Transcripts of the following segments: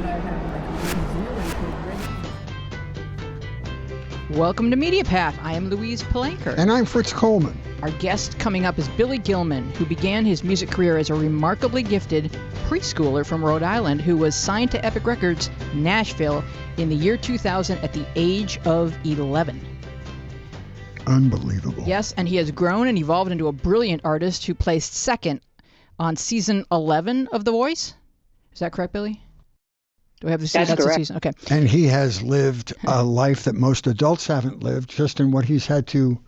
should I have Welcome to Media Path. I am Louise Palanker. And I'm Fritz Coleman. Our guest coming up is Billy Gilman, who began his music career as a remarkably gifted preschooler from Rhode Island who was signed to Epic Records, Nashville, in the year 2000 at the age of 11. Unbelievable. Yes, and he has grown and evolved into a brilliant artist who placed second on season 11 of The Voice. Is that correct, Billy? Do I have the season? That's correct. The season. Okay. And he has lived a life that most adults haven't lived, just in what he's had to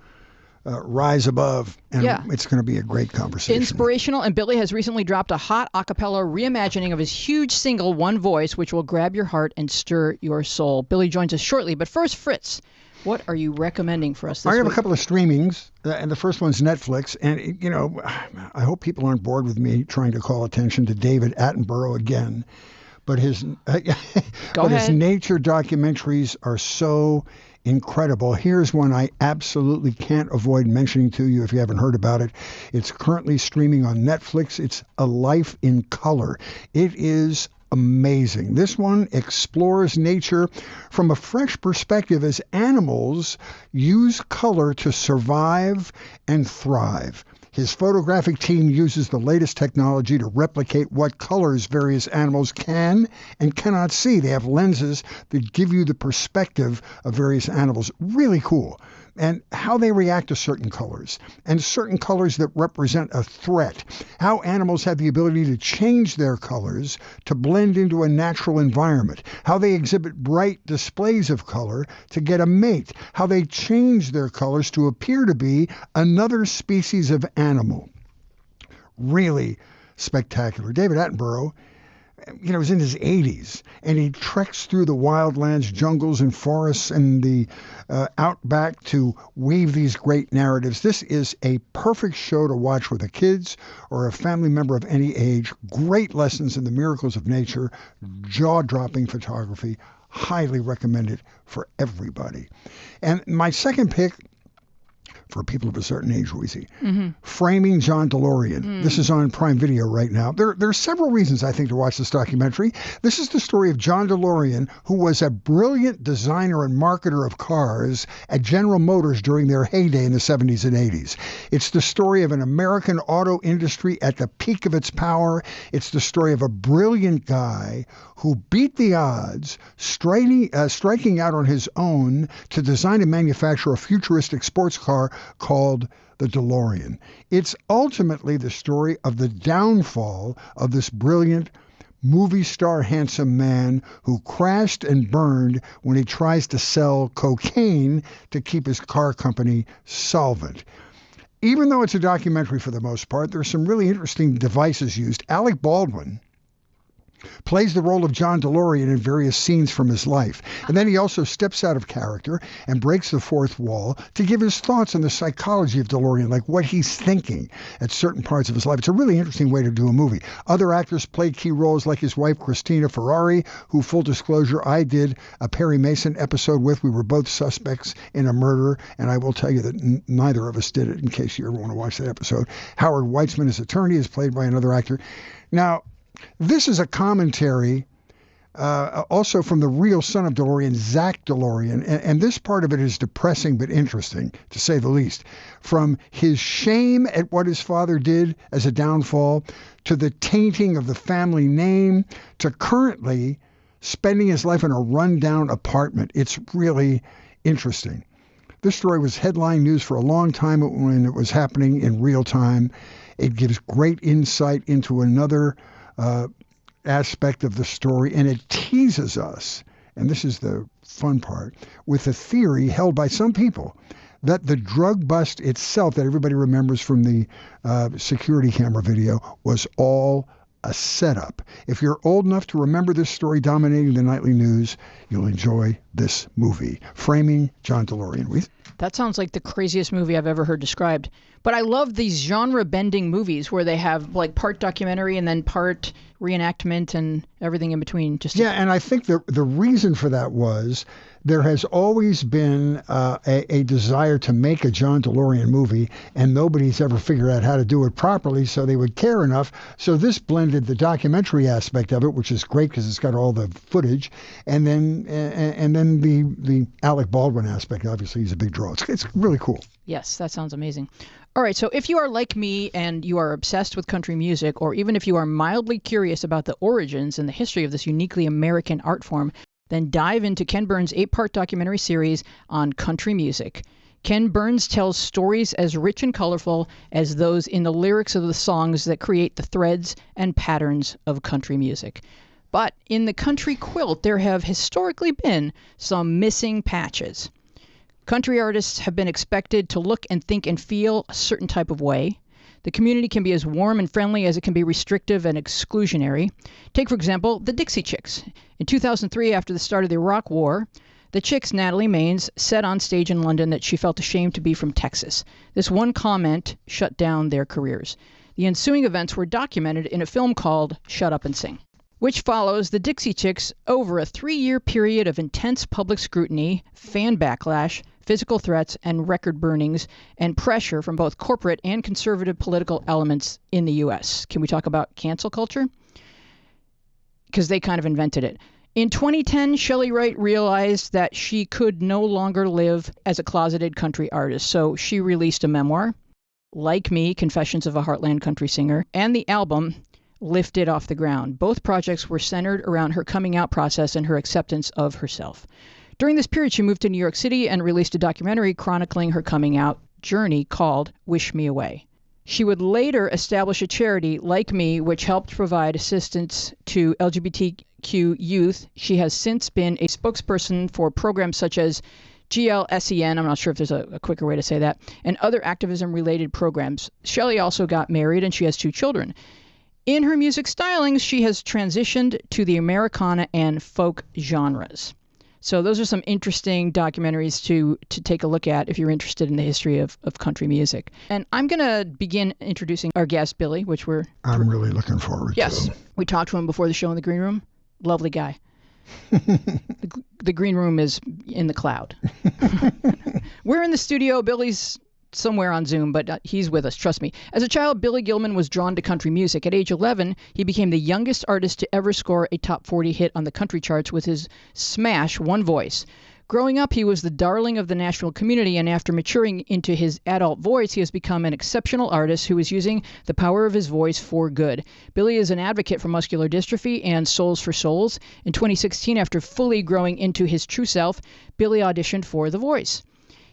rise above. And it's going to be a great conversation. Inspirational. And Billy has recently dropped a hot acapella reimagining of his huge single, One Voice, which will grab your heart and stir your soul. Billy joins us shortly. But first, Fritz, what are you recommending for us this week? I have a couple of streamings, and the first one's Netflix. And, you know, I hope people aren't bored with me trying to call attention to David Attenborough again. But his nature documentaries are so incredible. Here's one I absolutely can't avoid mentioning to you if you haven't heard about it. It's currently streaming on Netflix. It's A Life in Color. It is amazing. This one explores nature from a fresh perspective as animals use color to survive and thrive. His photographic team uses the latest technology to replicate what colors various animals can and cannot see. They have lenses that give you the perspective of various animals. Really cool. And how they react to certain colors, and certain colors that represent a threat. How animals have the ability to change their colors to blend into a natural environment. How they exhibit bright displays of color to get a mate. How they change their colors to appear to be another species of animal. Really spectacular. David Attenborough, you know, is in his 80s, and he treks through the wildlands, jungles, and forests, and the outback to weave these great narratives. This is a perfect show to watch with the kids or a family member of any age. Great lessons in the miracles of nature, jaw-dropping photography. Highly recommended for everybody. And my second pick, for people of a certain age, Louise, Framing John DeLorean. This is on Prime Video right now. There are several reasons, I think, to watch this documentary. This is the story of John DeLorean, who was a brilliant designer and marketer of cars at General Motors during their heyday in the 70s and 80s. It's the story of an American auto industry at the peak of its power. It's the story of a brilliant guy who beat the odds, striking out on his own to design and manufacture a futuristic sports car called the DeLorean. It's ultimately the story of the downfall of this brilliant movie star handsome man who crashed and burned when he tries to sell cocaine to keep his car company solvent. Even though it's a documentary for the most part, there's some really interesting devices used. Alec Baldwin plays the role of John DeLorean in various scenes from his life. And then he also steps out of character and breaks the fourth wall to give his thoughts on the psychology of DeLorean, like what he's thinking at certain parts of his life. It's a really interesting way to do a movie. Other actors played key roles, like his wife, Christina Ferrari, who, full disclosure, I did a Perry Mason episode with. We were both suspects in a murder, and I will tell you that neither of us did it, in case you ever want to watch that episode. Howard Weitzman, his attorney, is played by another actor. Now, this is a commentary also from the real son of DeLorean, Zach DeLorean. And this part of it is depressing but interesting, to say the least. From his shame at what his father did as a downfall, to the tainting of the family name, to currently spending his life in a rundown apartment. It's really interesting. This story was headline news for a long time when it was happening in real time. It gives great insight into another aspect of the story, and it teases us, and this is the fun part, with the theory held by some people that the drug bust itself that everybody remembers from the security camera video was all a setup. If you're old enough to remember this story dominating the nightly news, you'll enjoy this movie, Framing John DeLorean. That sounds like the craziest movie I've ever heard described. But I love these genre-bending movies where they have like part documentary and then part reenactment and everything in between. And I think the reason for that was there has always been a desire to make a John DeLorean movie, and nobody's ever figured out how to do it properly, so they would care enough. So this blended the documentary aspect of it, which is great because it's got all the footage, and then the Alec Baldwin aspect. Obviously, he's a big draw. It's really cool. Yes, that sounds amazing. All right, so if you are like me and you are obsessed with country music, or even if you are mildly curious about the origins and the history of this uniquely American art form, then dive into Ken Burns' 8-part documentary series on country music. Ken Burns tells stories as rich and colorful as those in the lyrics of the songs that create the threads and patterns of country music. But in the country quilt, there have historically been some missing patches. Country artists have been expected to look and think and feel a certain type of way. The community can be as warm and friendly as it can be restrictive and exclusionary. Take, for example, the Dixie Chicks. In 2003, after the start of the Iraq War, the Chicks, Natalie Maines, said on stage in London that she felt ashamed to be from Texas. This one comment shut down their careers. The ensuing events were documented in a film called Shut Up and Sing, which follows the Dixie Chicks over a 3-year period of intense public scrutiny, fan backlash, physical threats, and record burnings, and pressure from both corporate and conservative political elements in the U.S. Can we talk about cancel culture? Because they kind of invented it. In 2010, Shelley Wright realized that she could no longer live as a closeted country artist, so she released a memoir, Like Me, Confessions of a Heartland Country Singer, and the album Lifted Off the Ground. Both projects were centered around her coming out process and her acceptance of herself. During this period, she moved to New York City and released a documentary chronicling her coming out journey called Wish Me Away. She would later establish a charity, Like Me, which helped provide assistance to LGBTQ youth. She has since been a spokesperson for programs such as GLSEN, I'm not sure if there's a quicker way to say that, and other activism-related programs. Shelley also got married and she has 2 children. In her music stylings, she has transitioned to the Americana and folk genres. So those are some interesting documentaries to take a look at if you're interested in the history of country music. And I'm going to begin introducing our guest, Billy, which I'm really looking forward to. Yes. We talked to him before the show in the green room. Lovely guy. The green room is in the cloud. We're in the studio. Billy's somewhere on Zoom, but he's with us, trust me. As a child, Billy Gilman was drawn to country music. At age 11, he became the youngest artist to ever score a top 40 hit on the country charts with his smash, One Voice. Growing up, he was the darling of the Nashville community, and after maturing into his adult voice, he has become an exceptional artist who is using the power of his voice for good. Billy is an advocate for muscular dystrophy and Souls for Souls. In 2016, after fully growing into his true self, Billy auditioned for The Voice.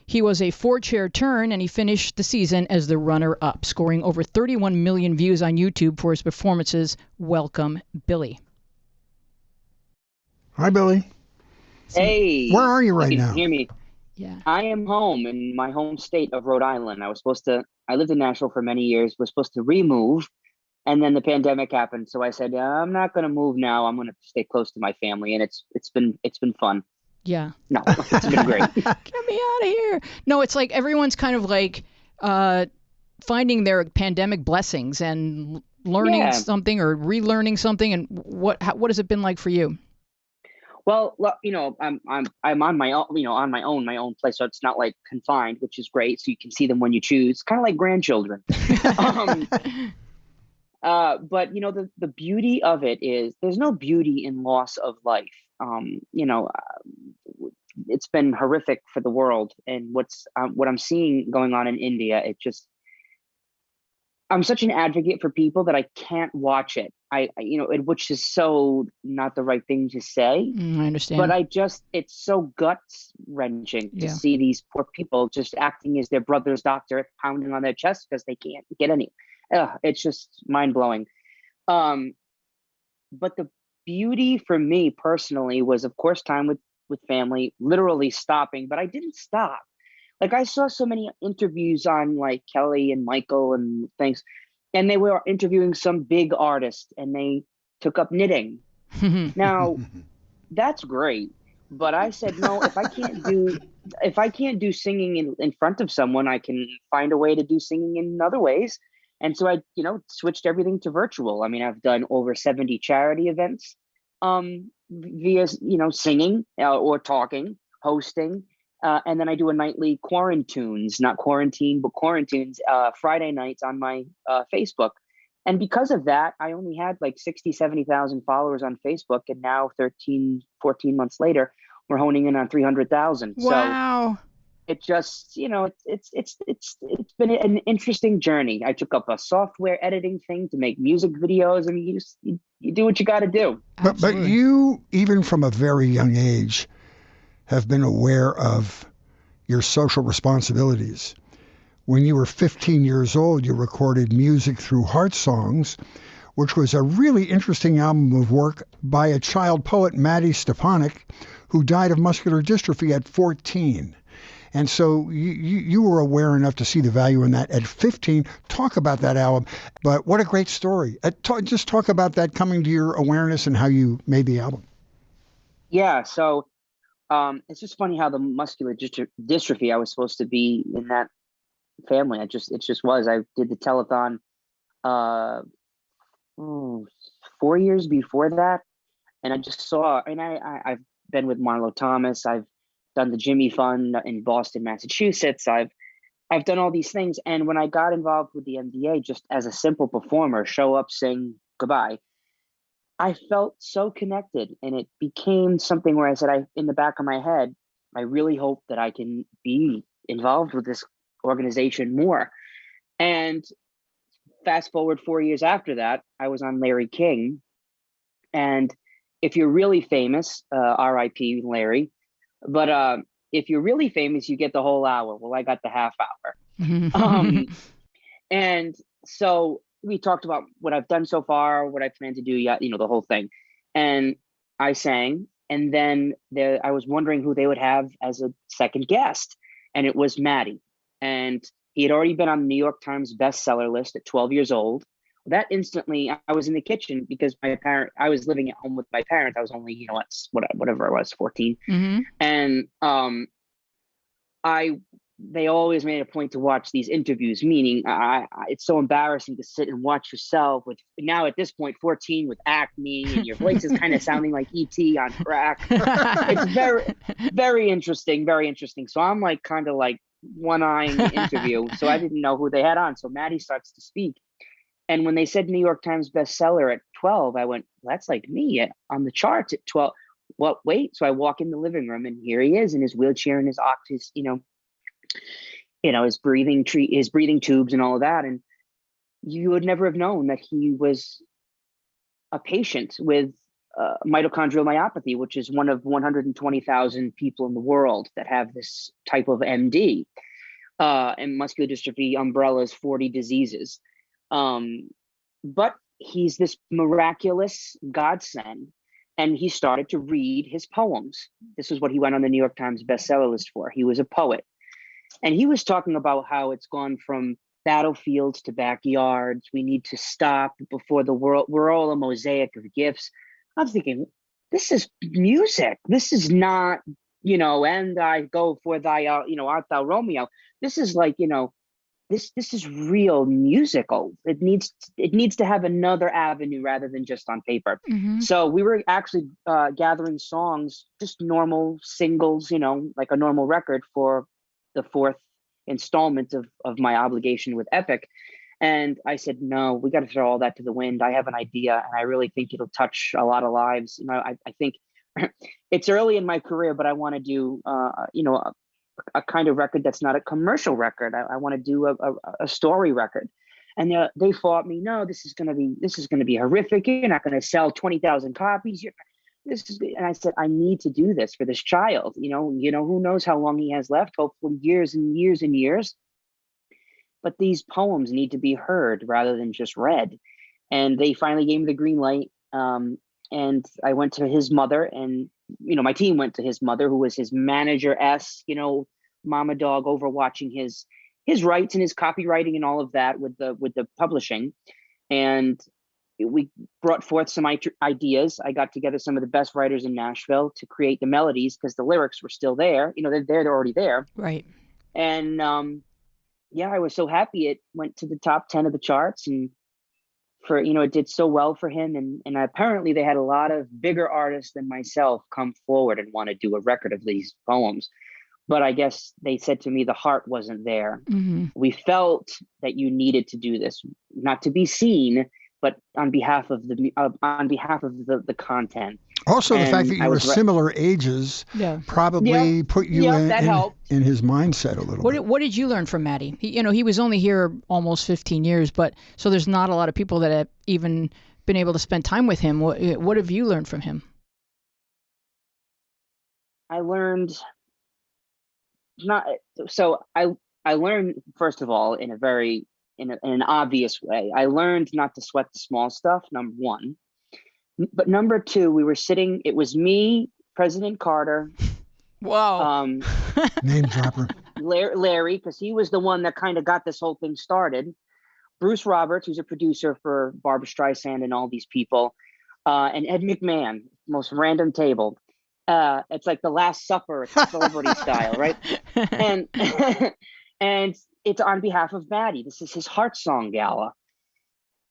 He was a 4-chair turn, and he finished the season as the runner-up, scoring over 31 million views on YouTube for his performances. Welcome, Billy. Hi, Billy. Hey. Where are you right now? Can you hear me? Yeah. I am home in my home state of Rhode Island. I lived in Nashville for many years, was supposed to remove, and then the pandemic happened. So I said, I'm not going to move now. I'm going to stay close to my family, and it's been fun. Yeah. No, it's been great. Get me out of here. No, it's like everyone's kind of like finding their pandemic blessings and learning something or relearning something. And what has it been like for you? Well, I'm on my own, my own place, so it's not like confined, which is great. So you can see them when you choose, kind of like grandchildren. But the beauty of it is there's no beauty in loss of life. It's been horrific for the world, and what I'm seeing going on in India, I'm such an advocate for people that I can't watch it. Which is so not the right thing to say. I understand. But it's so guts wrenching to see these poor people just acting as their brother's doctor, pounding on their chest because they can't get any. It's just mind blowing. But the beauty for me personally was, of course, time with family, literally stopping, but I didn't stop. Like, I saw so many interviews on like Kelly and Michael and things, and they were interviewing some big artist and they took up knitting. Now, that's great. But I said, no, if I can't do singing in front of someone, I can find a way to do singing in other ways. And so I, switched everything to virtual. I mean, I've done over 70 charity events via, singing or talking, hosting. And then I do a nightly quarantunes, not quarantine, but quarantunes, Friday nights on my Facebook. And because of that, I only had like 60, 70,000 followers on Facebook. And now 13, 14 months later, we're honing in on 300,000. Wow. So it just, it's been an interesting journey. I took up a software editing thing to make music videos. I mean, you do what you got to do. But you, even from a very young age, have been aware of your social responsibilities. When you were 15 years old, you recorded Music Through Heart Songs, which was a really interesting album of work by a child poet, Mattie Stepanek, who died of muscular dystrophy at 14. And so you were aware enough to see the value in that at 15. Talk about that album. But what a great story. Just talk about that coming to your awareness and how you made the album. Yeah, so it's just funny how the muscular dystrophy, I was supposed to be in that family. It just was. I did the telethon 4 years before that, and I just saw. And I've been with Marlo Thomas. I've done the Jimmy Fund in Boston, Massachusetts. I've done all these things. And when I got involved with the MDA, just as a simple performer, show up, sing, goodbye, I felt so connected, and it became something where I said, in the back of my head, I really hope that I can be involved with this organization more. And fast forward 4 years after that, I was on Larry King. And if you're really famous, RIP Larry, but if you're really famous, you get the whole hour. Well, I got the half hour. And so we talked about what I've done so far, what I plan to do, the whole thing. And I sang, and then I was wondering who they would have as a second guest. And it was Mattie. And he had already been on the New York Times bestseller list at 12 years old. That instantly, I was in the kitchen because I was living at home with my parents. I was only, whatever I was, 14. Mm-hmm. And they always made a point to watch these interviews, meaning it's so embarrassing to sit and watch yourself with, now at this point, 14 with acne and your voice is kind of sounding like E.T. on crack. It's very, very interesting, very interesting. So I'm like kind of like one-eyeing the interview. So I didn't know who they had on. So Mattie starts to speak. And when they said New York Times bestseller at 12, I went, well, that's like me on the charts at 12. Well, wait. So I walk in the living room and here he is in his wheelchair and his his breathing tubes and all of that. And you would never have known that he was a patient with mitochondrial myopathy, which is one of 120,000 people in the world that have this type of MD. And muscular dystrophy umbrellas 40 diseases. But he's this miraculous godsend. And he started to read his poems. This is what he went on the New York Times bestseller list for. He was a poet. And he was talking about how it's gone from battlefields to backyards. We need to stop before the world. We're all a mosaic of gifts. I'm thinking, this is music. This is not, and I go for thy, art thou Romeo. This is like, this is real musical. It needs to have another avenue rather than just on paper. Mm-hmm. So we were actually gathering songs, just normal singles, like a normal record for the fourth installment of my obligation with Epic. And I said, no, we got to throw all that to the wind. I have an idea, and I really think it'll touch a lot of lives. I think it's early in my career, but I want to do, a kind of record that's not a commercial record. I want to do a story record. And they fought me. No, this is going to be horrific. You're not going to sell 20,000 copies. And I said, I need to do this for this child. Who knows how long he has left? Hopefully years and years and years. But these poems need to be heard rather than just read. And they finally gave me the green light. And I went to his mother, and my team went to his mother, who was his manager-esque, mama dog, overwatching his rights and his copywriting and all of that with the publishing. And we brought forth some ideas. I got together some of the best writers in Nashville to create the melodies because the lyrics were still there. They're already there. Right. And I was so happy it went to the top 10 of the charts, and it did so well for him. And apparently they had a lot of bigger artists than myself come forward and want to do a record of these poems. But I guess they said to me, the heart wasn't there. Mm-hmm. We felt that you needed to do this, not to be seen, but on behalf of the content. Also, the fact that you were similar ages probably put you in his mindset a little bit. What did you learn from Mattie? He was only here almost 15 years, but so there's not a lot of people that have even been able to spend time with him. What have you learned from him? I learned I learned, first of all, in an obvious way. I learned not to sweat the small stuff, number one. But number two, we were sitting, it was me, President Carter. Wow. Name dropper. Larry, because he was the one that kind of got this whole thing started. Bruce Roberts, who's a producer for Barbra Streisand and all these people. And Ed McMahon, most random table. It's like the Last Supper, it's celebrity style, right? And and it's on behalf of Mattie. This is his Heart Song Gala.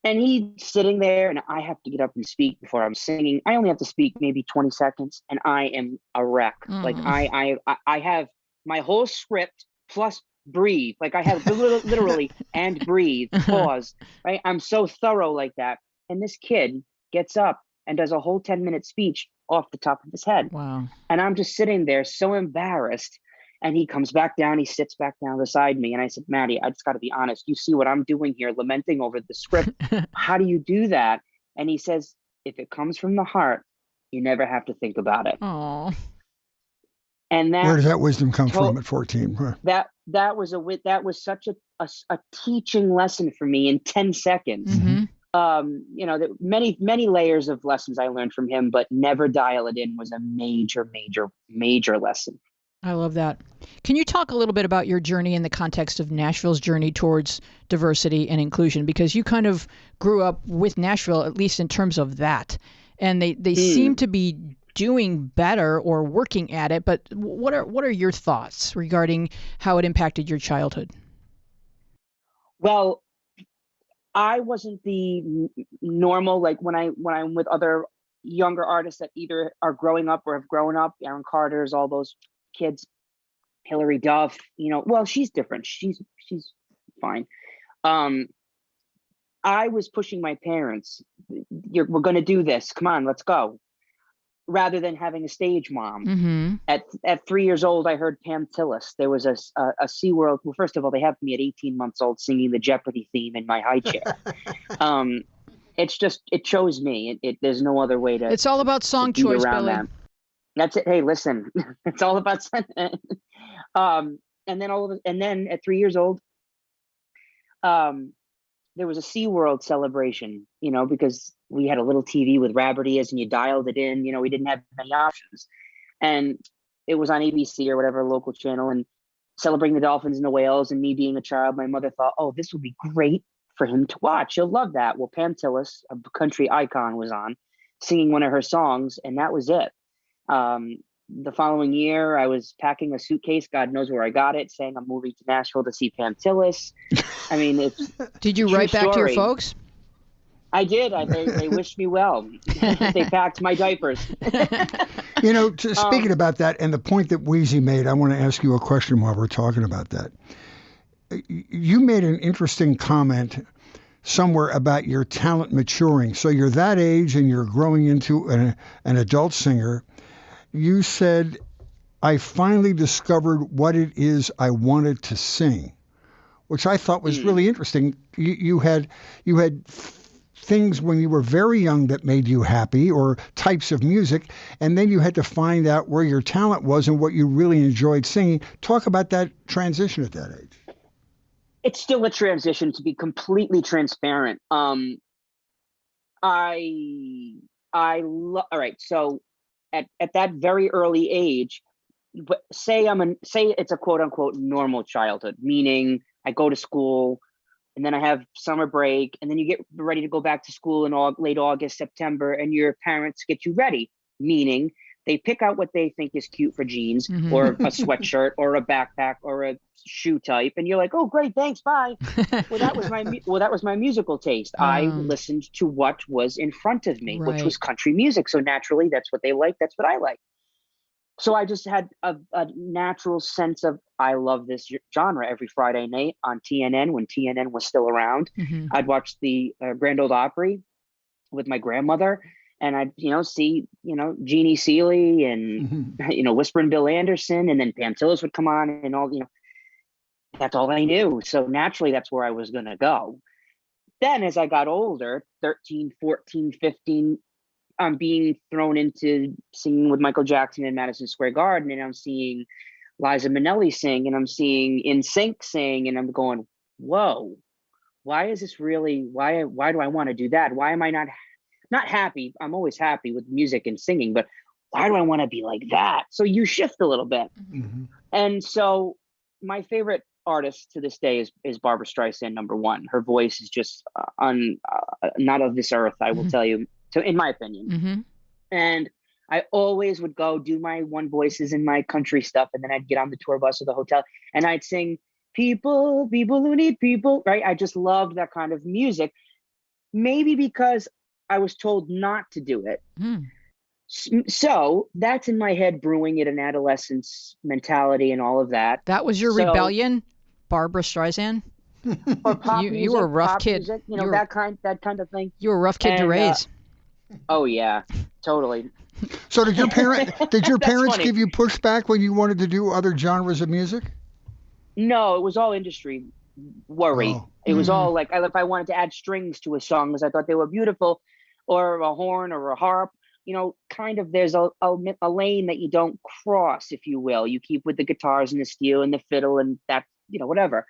And he's sitting there, and I have to get up and speak before I'm singing. I only have to speak maybe 20 seconds, and I am a wreck. Like I have my whole script plus breathe. Like I have literally and breathe, pause. Right? I'm so thorough like that. And this kid gets up and does a whole 10-minute speech off the top of his head. Wow. And I'm just sitting there so embarrassed. And he comes back down, he sits back down beside me. And I said, Mattie, I just got to be honest. You see what I'm doing here, lamenting over the script. How do you do that? And he says, if it comes from the heart, you never have to think about it. Aww. And where does that wisdom come from at 14? That was such a teaching lesson for me in 10 seconds. Mm-hmm. Many layers of lessons I learned from him, but never dial it in was a major, major, major lesson. I love that. Can you talk a little bit about your journey in the context of Nashville's journey towards diversity and inclusion? Because you kind of grew up with Nashville, at least in terms of that. And they seem to be doing better or working at it. But what are your thoughts regarding how it impacted your childhood? Well, I wasn't the normal, like when I'm with other younger artists that either are growing up or have grown up, Aaron Carter's, all those kids, Hillary Duff, well, she's different. She's fine. I was pushing my parents. We're going to do this. Come on, let's go. Rather than having a stage mom. Mm-hmm. At 3 years old, I heard Pam Tillis. There was a SeaWorld. Well, first of all, they have me at 18 months old singing the Jeopardy theme in my high chair. It chose me. There's no other way to. It's all about song choice, Billy. That. That's it. Hey, listen, it's all about. And then at 3 years old, there was a SeaWorld celebration, because we had a little TV with rabbit ears and you dialed it in, we didn't have many options. And it was on ABC or whatever local channel, and celebrating the dolphins and the whales. And me being a child, my mother thought, oh, this would be great for him to watch. He'll love that. Well, Pam Tillis, a country icon, was on singing one of her songs, and that was it. The following year, I was packing a suitcase, God knows where I got it, saying I'm moving to Nashville to see Pam Tillis. I mean, it's Did you write back to your folks? I did. They wished me well. They packed my diapers. Speaking about that and the point that Wheezy made, I want to ask you a question while we're talking about that. You made an interesting comment somewhere about your talent maturing. So you're that age and you're growing into an adult singer. You said, I finally discovered what it is I wanted to sing, which I thought was really interesting. You had things when you were very young that made you happy, or types of music, and then you had to find out where your talent was and what you really enjoyed singing. Talk about that transition at that age. It's still a transition, to be completely transparent. All right. So at that very early age, but say it's a quote unquote normal childhood, meaning I go to school, and then I have summer break, and then you get ready to go back to school in late August, September, and your parents get you ready, meaning they pick out what they think is cute for jeans or a sweatshirt or a backpack or a shoe type. And you're like, oh, great, thanks, bye. Well, that was my musical taste. I listened to what was in front of me, which was country music. So naturally, that's what they like. That's what I like. So I just had a natural sense of, I love this genre. Every Friday night on TNN, when TNN was still around, I'd watch the Grand Ole Opry with my grandmother. And I'd, see, Jeannie Seeley and, Whispering Bill Anderson, and then Pam Tillis would come on and all, that's all I knew. So naturally, that's where I was going to go. Then as I got older, 13, 14, 15, I'm being thrown into singing with Michael Jackson in Madison Square Garden, and I'm seeing Liza Minnelli sing, and I'm seeing NSYNC sing, and I'm going, whoa, why is this really, why do I want to do that? Why am I not happy? I'm always happy with music and singing, but why do I want to be like that? So you shift a little bit. And so my favorite artist to this day is Barbra Streisand, number one. Her voice is just not of this earth, I will tell you. So in my opinion, and I always would go do my one voices in my country stuff. And then I'd get on the tour bus or the hotel and I'd sing people who need people, right? I just loved that kind of music. Maybe because I was told not to do it. So that's in my head brewing at an adolescence mentality and all of that. That was your rebellion, Barbra Streisand? Or pop you music, were a rough pop kid. Music, that kind of thing. You were a rough kid to raise. Oh yeah, totally. So did your parents give you pushback when you wanted to do other genres of music? No, it was all industry worry. Oh. It was all like, if I wanted to add strings to a song because I thought they were beautiful, or a horn or a harp, kind of there's a lane that you don't cross, if you will. You keep with the guitars and the steel and the fiddle and that, whatever.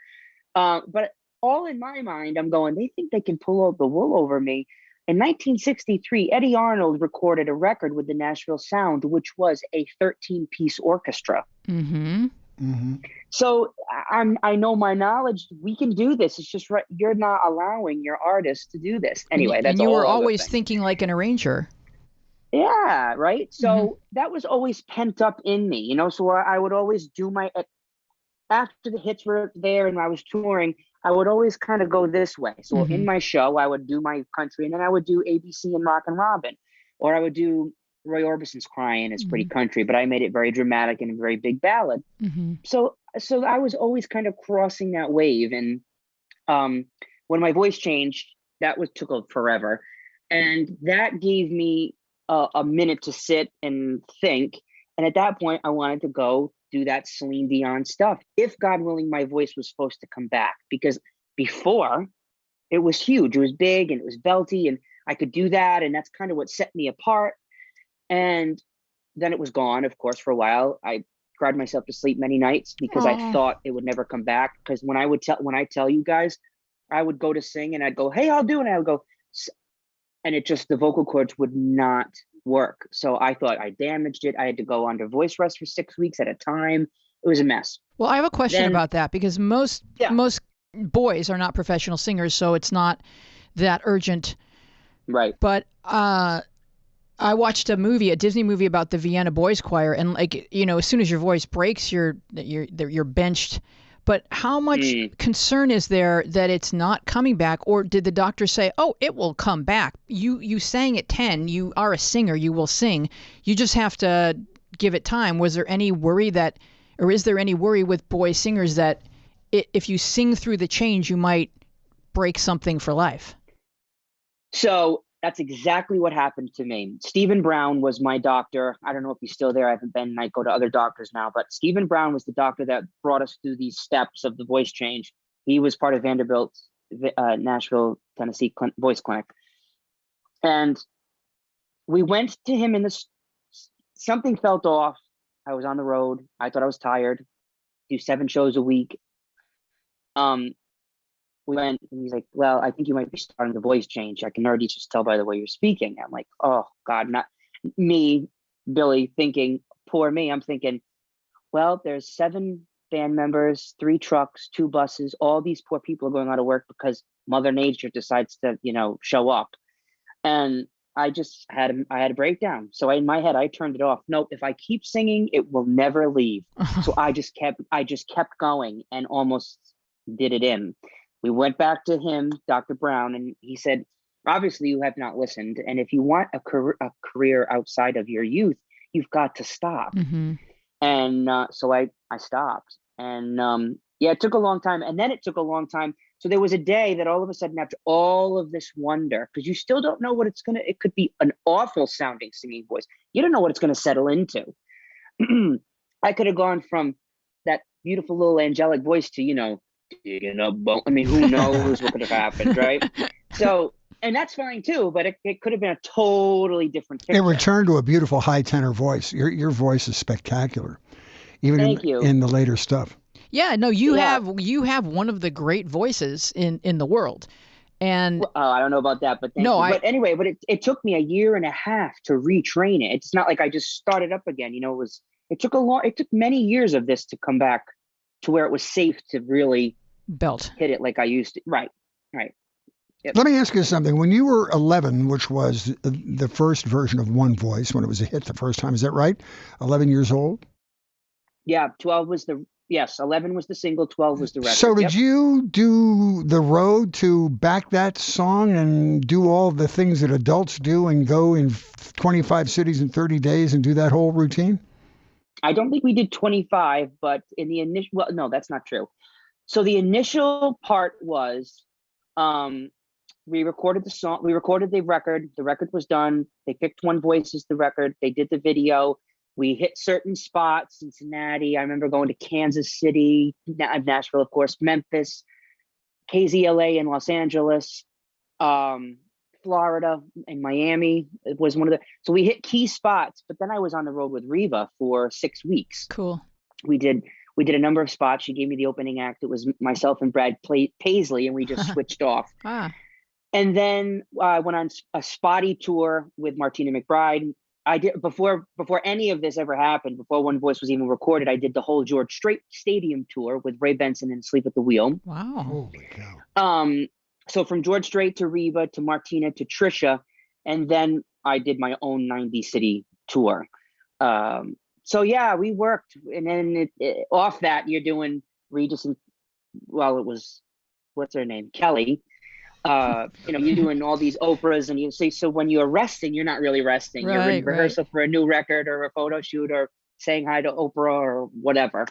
But all in my mind, I'm going, they think they can pull out the wool over me. In 1963, Eddie Arnold recorded a record with the Nashville Sound, which was a 13-piece orchestra. So I know my knowledge. We can do this. It's just right. You're not allowing your artist to do this. Anyway, that's all. And you were always thinking like an arranger. Yeah, right. So that was always pent up in me, so I would always do after the hits were there and I was touring, I would always kind of go this way. So in my show, I would do my country, and then I would do ABC and Rockin' Robin, or I would do Roy Orbison's Crying. It's pretty country, but I made it very dramatic and a very big ballad. So I was always kind of crossing that wave. And when my voice changed, took forever. And that gave me a minute to sit and think. And at that point, I wanted to go do that Celine Dion stuff. If God willing, my voice was supposed to come back, because before it was huge. It was big and it was belty, and I could do that. And that's kind of what set me apart. And then it was gone, of course, for a while. I cried myself to sleep many nights because I thought it would never come back. Because when I tell you guys, I would go to sing and I'd go, hey, I'll do it. And I would go, and the vocal cords would not work. So I thought I damaged it. I had to go under voice rest for 6 weeks at a time. It was a mess. Well, I have a question about that, because most boys are not professional singers, so it's not that urgent. Right. But I watched a Disney movie about the Vienna Boys Choir, and as soon as your voice breaks, you're benched. But how much concern is there that it's not coming back? Or did the doctor say, oh, it will come back? You sang at 10. You are a singer. You will sing. You just have to give it time. Was there any worry is there any worry with boy singers that if you sing through the change, you might break something for life? So that's exactly what happened to me. Stephen Brown was my doctor. I don't know if he's still there. I haven't been. I go to other doctors now. But Stephen Brown was the doctor that brought us through these steps of the voice change. He was part of Vanderbilt's Nashville, Tennessee voice clinic. And we went to him in something felt off. I was on the road. I thought I was tired. Do 7 shows a week. We went, and he's like, well, I think you might be starting the voice change. I can already just tell by the way you're speaking. I'm like, oh God, not me, Billy, thinking, poor me. I'm thinking, well, there's 7 band members, 3 trucks, 2 buses. All these poor people are going out of work because Mother Nature decides to, show up. And I had a breakdown. So in my head, I turned it off. Nope, if I keep singing, it will never leave. So I just kept going and almost did it in. We went back to him, Dr. Brown, and he said, obviously you have not listened. And if you want a career outside of your youth, you've got to stop. Mm-hmm. And so I stopped. And it took a long time. And then it took a long time. So there was a day that all of a sudden, after all of this wonder, because you still don't know what it could be an awful sounding singing voice. You don't know what it's going to settle into. I could have gone from that beautiful little angelic voice to, digging up bone. I mean, who knows what could have happened, right? So, and that's fine too, but it could have been a totally different picture. It returned to a beautiful high tenor voice. Your voice is spectacular, even in the later stuff. Yeah, no, you have one of the great voices in the world. And I don't know about that, but but anyway, it took me a year and a half to retrain it. It's not like I just started up again. It took many years of this to come back to where it was safe to really hit it like I used to. Right. Yep. Let me ask you something. When you were 11, which was the first version of One Voice, when it was a hit the first time, is that right? 11 years old? Yeah, 11 was the single, 12 was the record. So did you do the road to back that song and do all the things that adults do and go in 25 cities in 30 days and do that whole routine? I don't think we did 25, but in the initial, well, no, that's not true. So the initial part was, we recorded the song, we recorded the record was done. They picked One Voice as the record. They did the video. We hit certain spots, Cincinnati. I remember going to Kansas City, Nashville, of course, Memphis, KZLA in Los Angeles, Florida and Miami. It was one of so we hit key spots, but then I was on the road with Reva for 6 weeks. Cool. We did a number of spots. She gave me the opening act. It was myself and Brad Paisley, and we just switched off. And then I went on a spotty tour with Martina McBride. I did before any of this ever happened, before One Voice was even recorded, I did the whole George Strait Stadium tour with Ray Benson and Sleep at the Wheel. Wow. Holy cow. So from George Strait to Reva to Martina to Trisha, and then I did my own 90 city tour. So yeah, we worked, and then off that you're doing Regis and it was, what's her name, Kelly. You're doing all these Oprahs, and you say, so when you're resting, you're not really resting. Right, you're in rehearsal for a new record or a photo shoot or saying hi to Oprah or whatever.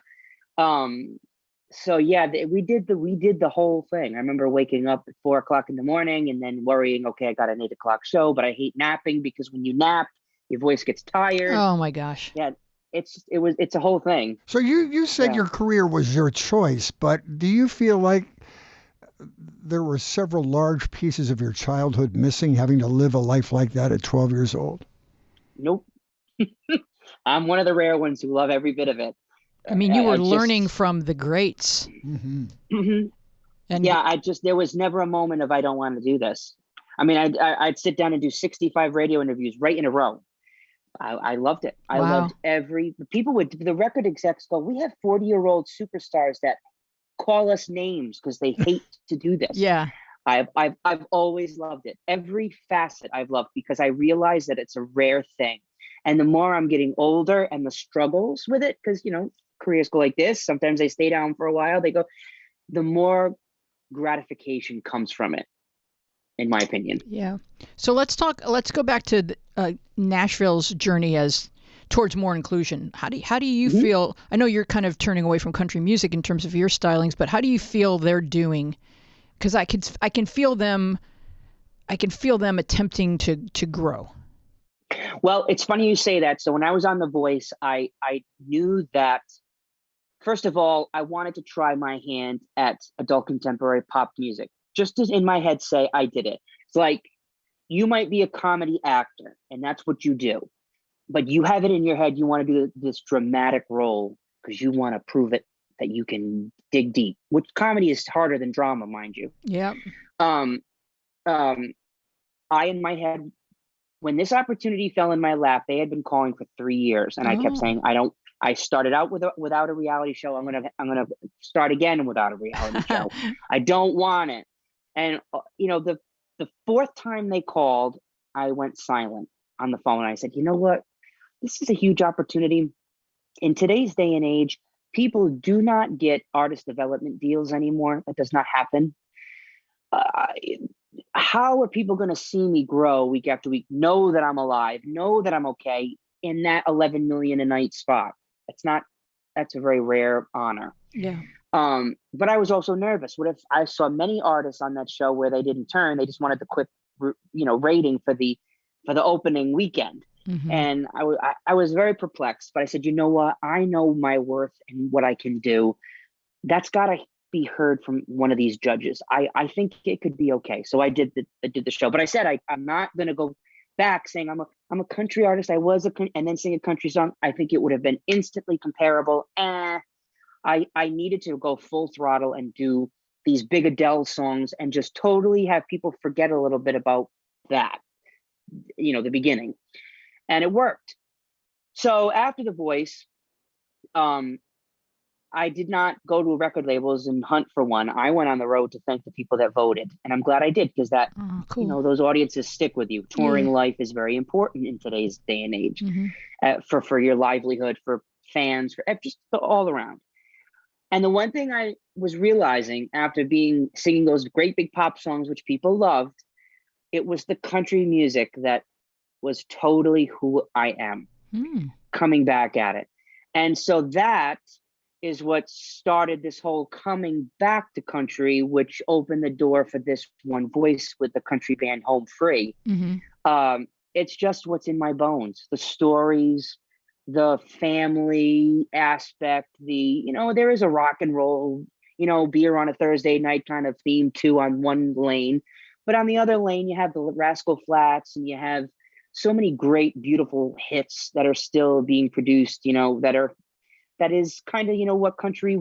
So yeah, we did the whole thing. I remember waking up at 4:00 in the morning and then worrying, okay, I got an 8:00 show, but I hate napping because when you nap, your voice gets tired. Oh my gosh. Yeah. It's a whole thing. So you said your career was your choice, but do you feel like there were several large pieces of your childhood missing, having to live a life like that at 12 years old? Nope. I'm one of the rare ones who love every bit of it. I mean, you were learning from the greats. Mm-hmm. Mm-hmm. And there was never a moment of, I don't want to do this. I mean, I'd sit down and do 65 radio interviews right in a row. I loved it. I loved the record execs go, we have 40-year-old superstars that call us names because they hate to do this. Yeah. I've always loved it. Every facet I've loved, because I realize that it's a rare thing. And the more I'm getting older and the struggles with it, because, careers go like this. Sometimes they stay down for a while. They go, the more gratification comes from it, in my opinion. Yeah. So let's go back to Nashville's journey towards more inclusion. How do you feel? I know you're kind of turning away from country music in terms of your stylings, but how do you feel they're doing? Because I can feel them attempting to grow. Well, it's funny you say that. So when I was on The Voice, I knew that, first of all, I wanted to try my hand at adult contemporary pop music. Just as in my head say, I did it. It's like, you might be a comedy actor and that's what you do, but you have it in your head, you want to do this dramatic role because you want to prove it that you can dig deep, which comedy is harder than drama, mind you. Yeah. I, in my head, when this opportunity fell in my lap, they had been calling for 3 years and I kept saying, I don't I started out without a reality show. I'm gonna start again without a reality show. I don't want it. And the fourth time they called, I went silent on the phone. I said, you know what? This is a huge opportunity. In today's day and age, people do not get artist development deals anymore. That does not happen. How are people going to see me grow week after week, know that I'm alive, know that I'm okay in that 11 million a night spot? That's a very rare honor. Yeah. But I was also nervous. What if I saw many artists on that show where they didn't turn, they just wanted the quick, rating for the opening weekend. Mm-hmm. And I was very perplexed, but I said, you know what? I know my worth and what I can do. That's got to be heard from one of these judges. I think it could be okay. So I did the show, but I said, I'm not going to go back saying I'm a country artist. I was and then sing a country song. I think it would have been instantly comparable. I needed to go full throttle and do these big Adele songs and just totally have people forget a little bit about that, the beginning. And it worked. So after The Voice, I did not go to record labels and hunt for one. I went on the road to thank the people that voted. And I'm glad I did, because cool. Those audiences stick with you. Touring life is very important in today's day and age, for your livelihood, for fans, for just all around. And the one thing I was realizing after singing those great big pop songs, which people loved, it was the country music that was totally who I am, coming back at it. And so that is what started this whole coming back to country, which opened the door for this one voice with the country band Home Free. Mm-hmm. It's just what's in my bones, the stories, the family aspect, there is a rock and roll, beer on a Thursday night kind of theme too on one lane. But on the other lane, you have the Rascal Flatts, and you have so many great, beautiful hits that are still being produced, that is kind of, what country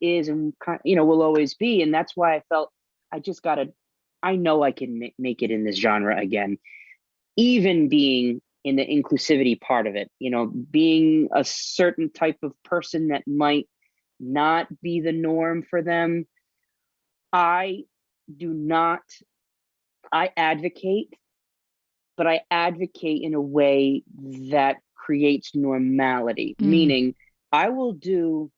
is, and, will always be. And that's why I felt I know I can make it in this genre again, even being in the inclusivity part of it, being a certain type of person that might not be the norm for them. I advocate, but I advocate in a way that creates normality, meaning I will do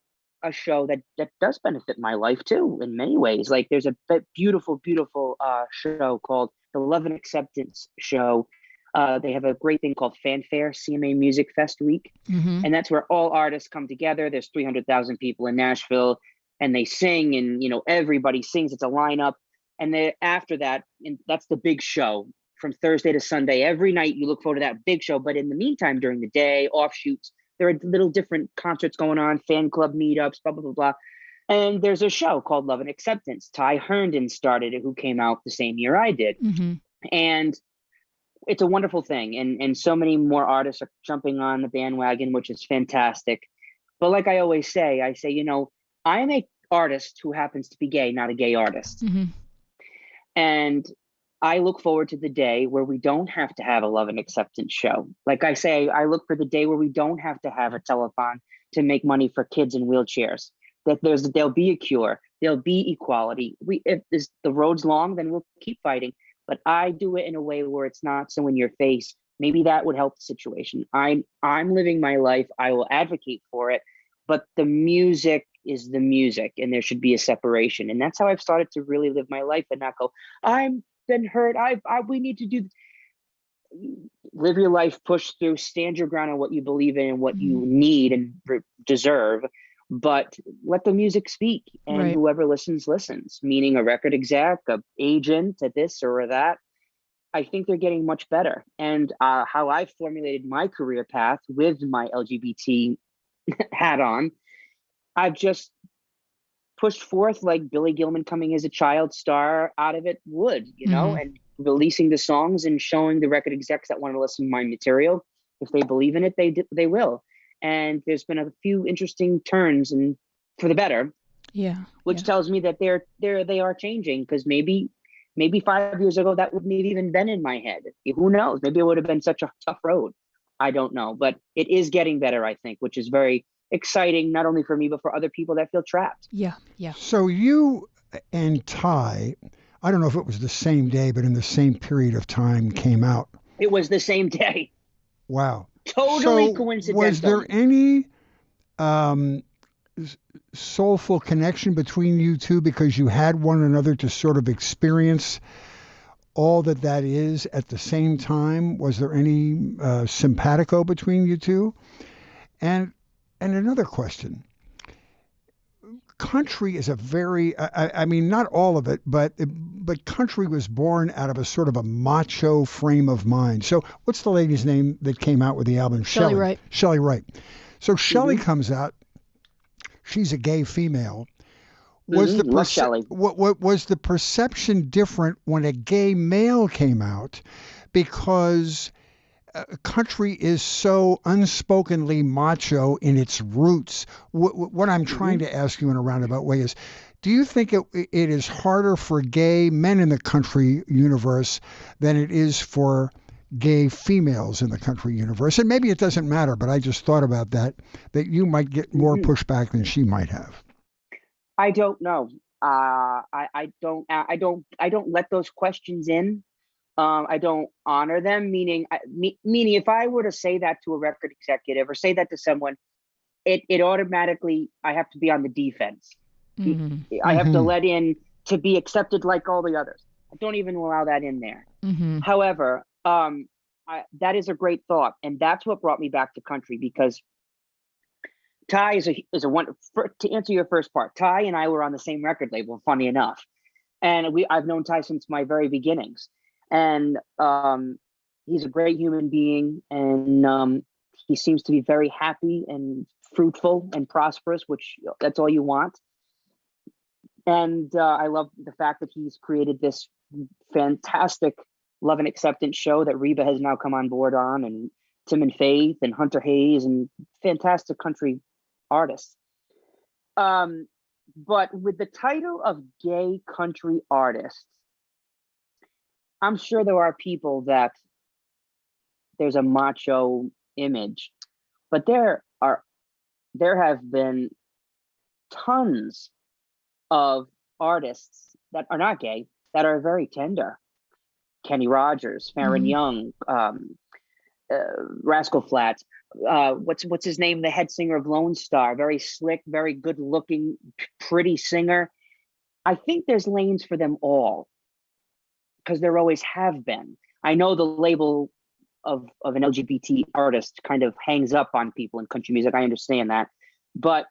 a show that does benefit my life too, in many ways. Like there's a beautiful, beautiful show called the Love and Acceptance Show. They have a great thing called Fanfare, CMA Music Fest Week. Mm-hmm. And that's where all artists come together. There's 300,000 people in Nashville, and they sing, and, everybody sings. It's a lineup. And then after that, and that's the big show from Thursday to Sunday. Every night you look forward to that big show. But in the meantime, during the day, offshoots, there are little different concerts going on, fan club meetups, blah, blah, blah, blah. And there's a show called Love and Acceptance. Ty Herndon started it, who came out the same year I did. Mm-hmm. And it's a wonderful thing. And so many more artists are jumping on the bandwagon, which is fantastic. But like I always say, I am an artist who happens to be gay, not a gay artist. Mm-hmm. And I look forward to the day where we don't have to have a Love and Acceptance show. Like I say, I look for the day where we don't have to have a telethon to make money for kids in wheelchairs. That there'll be a cure. There'll be equality. If the road's long, then we'll keep fighting. But I do it in a way where it's not so in your face. Maybe that would help the situation. I'm living my life. I will advocate for it. But the music is the music, and there should be a separation. And that's how I've started to really live my life and not go, I'm been hurt. We need to live your life, push through, stand your ground on what you believe in and what you need and deserve. But let the music speak, and whoever listens, meaning a record exec, a agent, a this or a that. I think they're getting much better. And how I formulated my career path with my LGBT hat on, I've just pushed forth like Billy Gilman coming as a child star out of it would, and releasing the songs and showing the record execs that want to listen to my material. If they believe in it, they will. And there's been a few interesting turns and for the better, which tells me that they are changing, because maybe 5 years ago that wouldn't have even been in my head. Who knows? Maybe it would have been such a tough road. I don't know, but it is getting better, I think, which is very exciting, not only for me, but for other people that feel trapped. Yeah, yeah. So you and Ty, I don't know if it was the same day, but in the same period of time came out. It was the same day. Wow. Totally coincidental. Was there any soulful connection between you two because you had one another to sort of experience all that is at the same time? Was there any simpatico between you two? And another question. Country is a very, I mean, not all of it, but country was born out of a sort of a macho frame of mind. So what's the lady's name that came out with the album? Shelley Wright. Shelley Wright. So Shelley comes out. She's a gay female. Was what was the perception different when a gay male came out? Because country is so unspokenly macho in its roots. What I'm trying to ask you in a roundabout way is, do you think it is harder for gay men in the country universe than it is for gay females in the country universe? And maybe it doesn't matter, but I just thought about that you might get more pushback than she might have. I don't know. I don't let those questions in. I don't honor them, meaning if I were to say that to a record executive or say that to someone, it automatically, I have to be on the defense. I have to let in to be accepted like all the others. I don't even allow that in there. However, that is a great thought. And that's what brought me back to country, because Ty is a one, to answer your first part, Ty and I were on the same record label, funny enough. And I've known Ty since my very beginnings. And he's a great human being, and he seems to be very happy and fruitful and prosperous, which that's all you want. And I love the fact that he's created this fantastic love and acceptance show that Reba has now come on board on, and Tim and Faith and Hunter Hayes and fantastic country artists. But with the title of gay country artist, I'm sure there are people that there's a macho image, but there have been tons of artists that are not gay that are very tender. Kenny Rogers, Farron Young, Rascal Flatts, what's his name? The head singer of Lone Star, very slick, very good looking, pretty singer. I think there's lanes for them all, because there always have been. I know the label of an LGBT artist kind of hangs up on people in country music. I understand that. But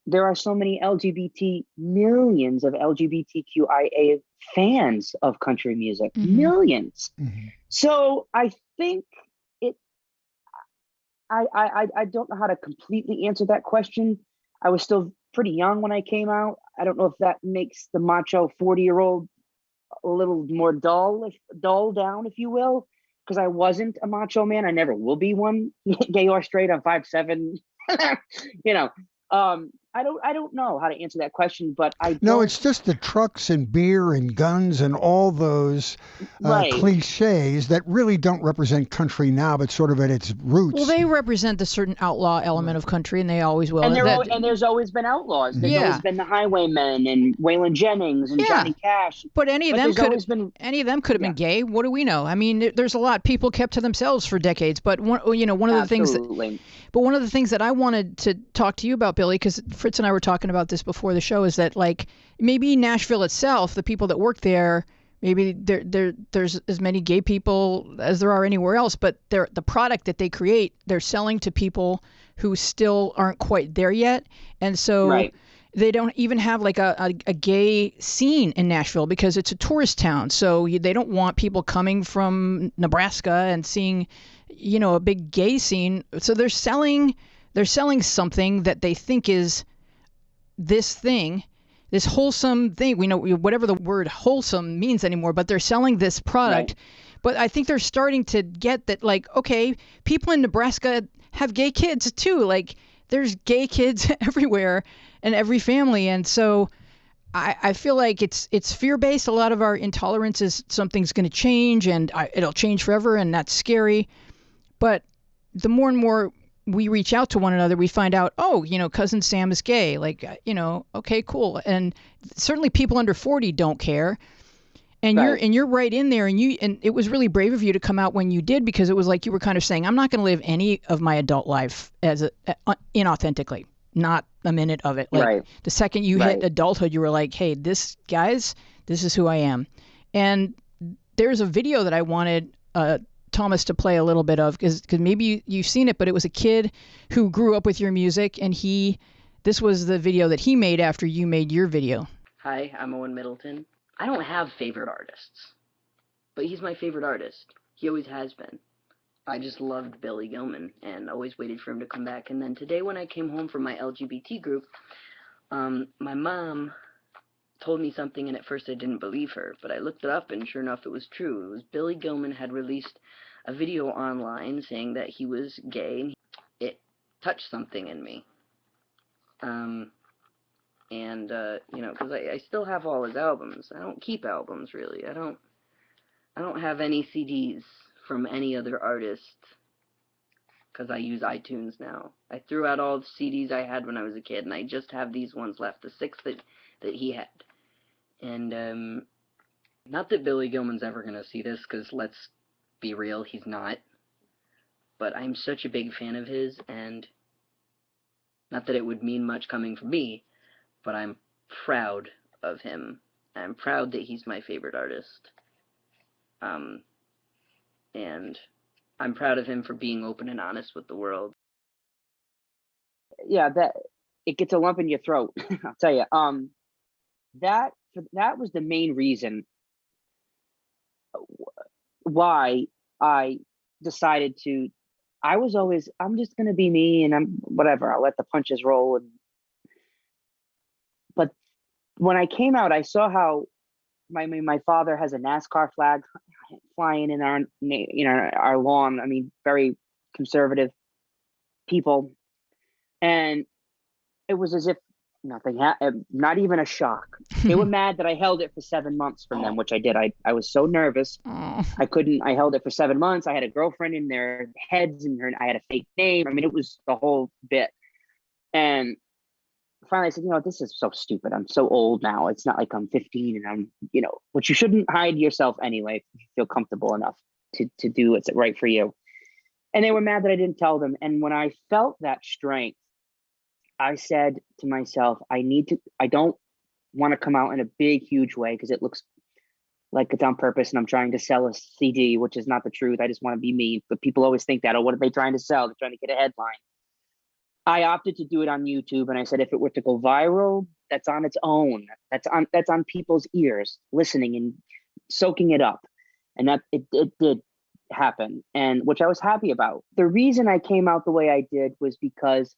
there are so many millions of LGBTQIA fans of country music, millions. So I think I don't know how to completely answer that question. I was still pretty young when I came out. I don't know if that makes the macho 40-year-old a little more dull down, if you will, because I wasn't a macho man. I never will be one, gay or straight. I'm 5'7". I don't know how to answer that question, but it's just the trucks and beer and guns and all those cliches that really don't represent country now, but sort of at its roots. Well, they represent the certain outlaw element of country, and they always will. And there's always been outlaws. There's always been the Highwaymen and Waylon Jennings and Johnny Cash. But any of them could have been gay. What do we know? I mean, there's a lot. People kept to themselves for decades. But one of the things that I wanted to talk to you about, Billy, because Fritz and I were talking about this before the show, is that like maybe Nashville itself, the people that work there, maybe there's as many gay people as there are anywhere else, but the product that they create, they're selling to people who still aren't quite there yet. And so they don't even have like a gay scene in Nashville because it's a tourist town. So they don't want people coming from Nebraska and seeing, a big gay scene. So they're selling something that they think is this thing, this wholesome thing. We know whatever the word wholesome means anymore, but they're selling this product. But I think they're starting to get that, like, okay, people in Nebraska have gay kids too. Like, there's gay kids everywhere in every family. And so I feel like it's fear-based. A lot of our intolerance is something's going to change and it'll change forever, and that's scary. But the more and more we reach out to one another, we find out, oh, cousin Sam is gay. Like, okay, cool. And certainly people under 40 don't care. And you're right in there, and it was really brave of you to come out when you did, because it was like you were kind of saying, I'm not going to live any of my adult life as inauthentically, not a minute of it. Like the second you hit adulthood, you were like, hey, this is who I am. And there's a video that I wanted Thomas to play a little bit of, because maybe you've seen it, but it was a kid who grew up with your music, and this was the video that he made after you made your video. Hi, I'm Owen Middleton. I don't have favorite artists, but he's my favorite artist. He always has been. I just loved Billy Gilman and always waited for him to come back. And then today when I came home from my LGBT group, my mom told me something, and at first I didn't believe her, but I looked it up, and sure enough it was true. It was Billy Gilman had released a video online saying that he was gay. It touched something in me. Because I still have all his albums. I don't keep albums, really. I don't have any CDs from any other artist, because I use iTunes now. I threw out all the CDs I had when I was a kid, and I just have these ones left, the 6 that he had. And, not that Billy Gilman's ever going to see this, because let's be real, he's not. But I'm such a big fan of his, and not that it would mean much coming from me, but I'm proud of him. I'm proud that he's my favorite artist. And I'm proud of him for being open and honest with the world. Yeah, that it gets a lump in your throat. I'll tell you. That was the main reason why I decided to. I'm just gonna be me, and I'm whatever. I'll let the punches roll. But when I came out, I saw how my father has a NASCAR flag flying in our lawn. I mean, very conservative people, and it was as if nothing happened. Not even a shock. They were mad that I held it for 7 months from them, which I did. I was so nervous. I couldn't. I held it for 7 months. I had a girlfriend in their heads, and I had a fake name. I mean, it was the whole bit. And finally I said, this is so stupid. I'm so old now. It's not like I'm 15 and I'm, but you shouldn't hide yourself anyway if you feel comfortable enough to do what's right for you. And they were mad that I didn't tell them. And when I felt that strength, I said to myself, I don't want to come out in a big, huge way, because it looks like it's on purpose and I'm trying to sell a CD, which is not the truth. I just want to be me. But people always think that, what are they trying to sell? They're trying to get a headline. I opted to do it on YouTube, and I said, if it were to go viral, that's on its own. That's on people's ears, listening and soaking it up. And that it did happen, and which I was happy about. The reason I came out the way I did was because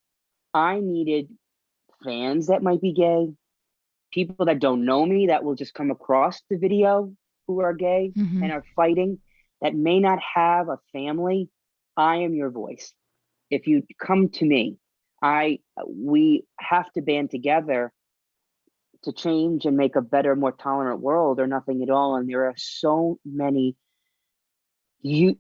I needed fans that might be gay, people that don't know me that will just come across the video who are gay and are fighting, that may not have a family. I am your voice. If you come to me, we have to band together to change and make a better, more tolerant world, or nothing at all. And there are so many the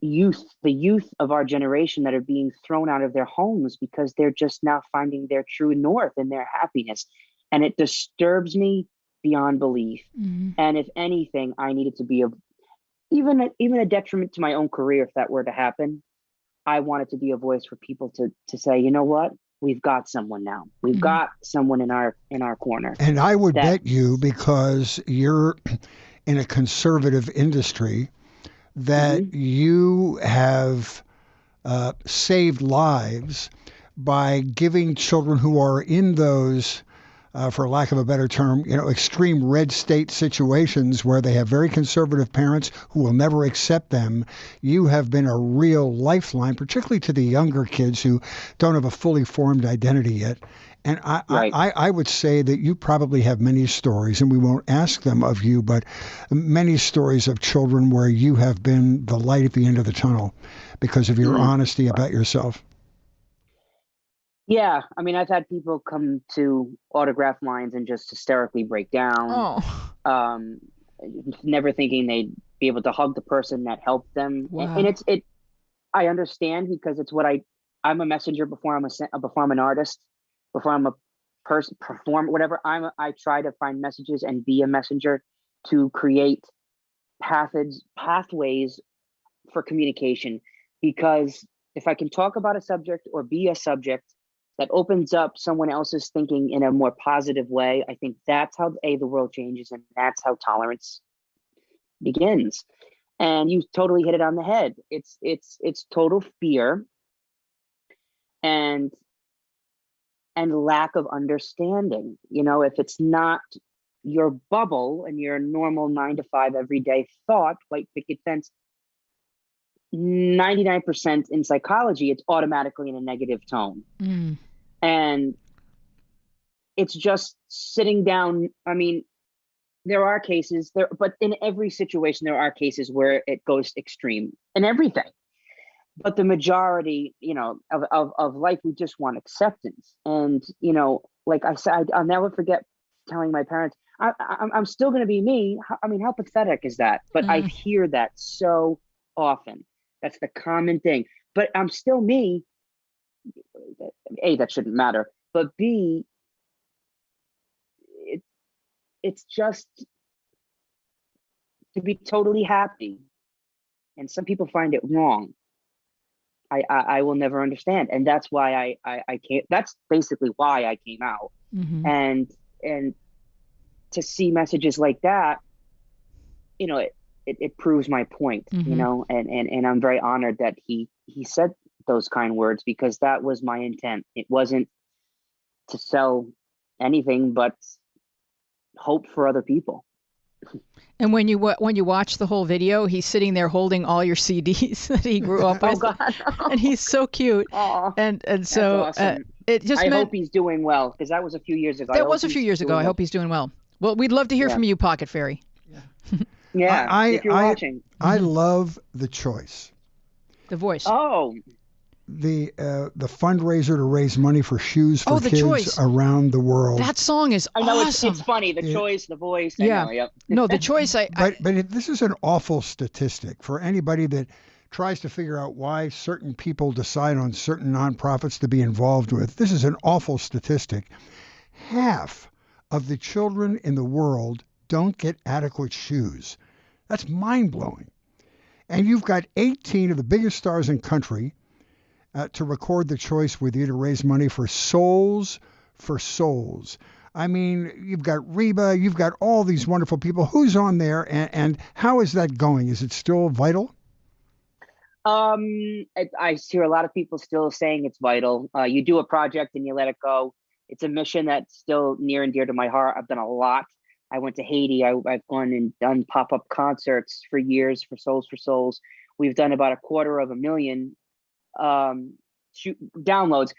youth of our generation that are being thrown out of their homes because they're just now finding their true north and their happiness. And it disturbs me beyond belief. And if anything, I needed to be even a detriment to my own career if that were to happen. I wanted to be a voice for people to say, you know what? We've got someone now. We've got someone in our corner. And I would bet you, because you're in a conservative industry, that you have saved lives by giving children who are in those, for lack of a better term, extreme red state situations where they have very conservative parents who will never accept them. You have been a real lifeline, particularly to the younger kids who don't have a fully formed identity yet. And I would say that you probably have many stories, and we won't ask them of you, but many stories of children where you have been the light at the end of the tunnel because of your honesty about yourself. Yeah, I mean, I've had people come to autograph lines and just hysterically break down. Never thinking they'd be able to hug the person that helped them. Wow. And I understand, because it's what I'm a messenger before I'm an artist, before I'm a person, perform, whatever. I try to find messages and be a messenger to create pathways for communication, because if I can talk about a subject or be a subject that opens up someone else's thinking in a more positive way, I think that's how the world changes, and that's how tolerance begins. And you totally hit it on the head. It's total fear and lack of understanding. If it's not your bubble and your normal 9 to 5 everyday thought, white picket fence, 99% in psychology, it's automatically in a negative tone. And it's just sitting down. I mean, there are cases there, but in every situation, there are cases where it goes extreme in everything. But the majority, of life, we just want acceptance. And, like I said, I'll never forget telling my parents, I'm still going to be me. I mean, how pathetic is that? But I hear that so often. That's the common thing. But I'm still me. A, that shouldn't matter. But B, it's just to be totally happy. And some people find it wrong. I will never understand. And that's why I can't, that's basically why I came out. And to see messages like that, it proves my point, and I'm very honored that he said those kind words, because that was my intent. It wasn't to sell anything but hope for other people. And when you watch the whole video, he's sitting there holding all your CDs that he grew up with. God. And he's so cute. Aww, and so awesome. I hope he's doing well, because that was a few years ago. That was a few years ago. I hope he's doing well. Well, we'd love to hear from you, Pocket Fairy. Yeah, if you're watching. I love The Choice. The Voice. Oh. The fundraiser to raise money for shoes for kids Choice. Around the world. That song is I know awesome. it's funny. The Choice, The Voice. Yeah. I know, yep. No, The Choice. But this is an awful statistic for anybody that tries to figure out why certain people decide on certain nonprofits to be involved with. This is an awful statistic. Half of the children in the world don't get adequate shoes. That's mind-blowing. And you've got 18 of the biggest stars in country to record The Choice with you to raise money for Souls for Souls. I mean, you've got Reba, you've got all these wonderful people. Who's on there, and how is that going? Is it still vital? I hear a lot of people still saying it's vital. You do a project and you let it go. It's a mission that's still near and dear to my heart. I've done a lot. I went to Haiti. I've gone and done pop-up concerts for years for Souls for Souls. We've done about 250,000 downloads.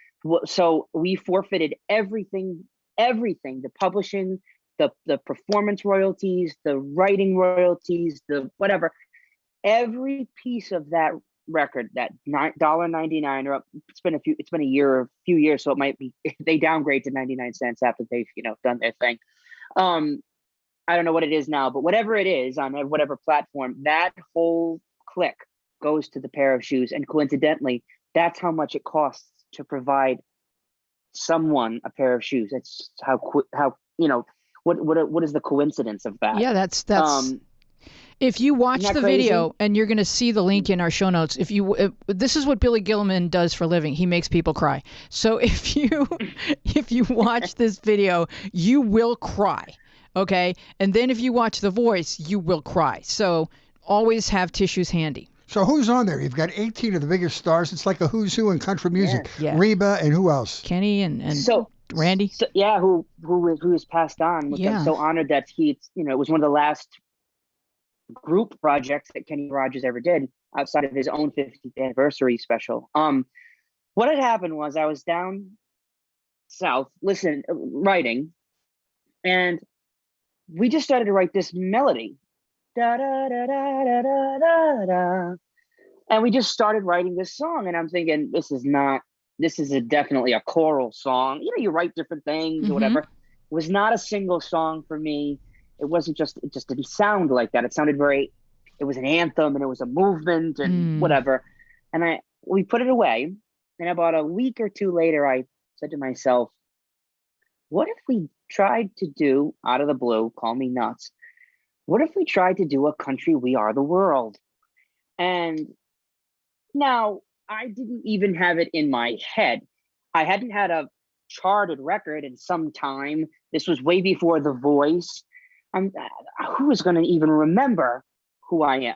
So we forfeited everything, the publishing, the performance royalties, the writing royalties, the whatever, every piece of that record, that $1.99, or it's been a few years, so it might be they downgrade to 99 cents after they've done their thing. I don't know what it is now, but whatever it is on whatever platform, that whole click goes to the pair of shoes. And coincidentally, that's how much it costs to provide someone a pair of shoes. That's what is the coincidence of that? Yeah, that's if you watch the video, and you're going to see the link in our show notes, this is what Billy Gilman does for a living. He makes people cry. So if you watch this video, you will cry. Okay? And then if you watch The Voice, you will cry. So always have tissues handy. So who's on there? You've got 18 of the biggest stars. It's like a who's who in country music. Yeah. Reba, and who else? Kenny and Randy. So, yeah, who has passed on. Yeah. I'm so honored that it was one of the last group projects that Kenny Rogers ever did outside of his own 50th anniversary special. What had happened was I was down south writing, and we just started to write this melody. Da, da, da, da, da, da, da. And we just started writing this song, and I'm thinking, this is definitely a choral song. You write different things or whatever. It was not a single song for me. It wasn't it just didn't sound like that. It sounded it was an anthem, and it was a movement and whatever. And we put it away, And about a week or two later, I said to myself, what if we tried to do, out of the blue, call me nuts, what if we tried to do a country We Are the World? And now I didn't even have it in my head. I hadn't had a charted record in some time. This was way before The Voice. Who is going to even remember who I am?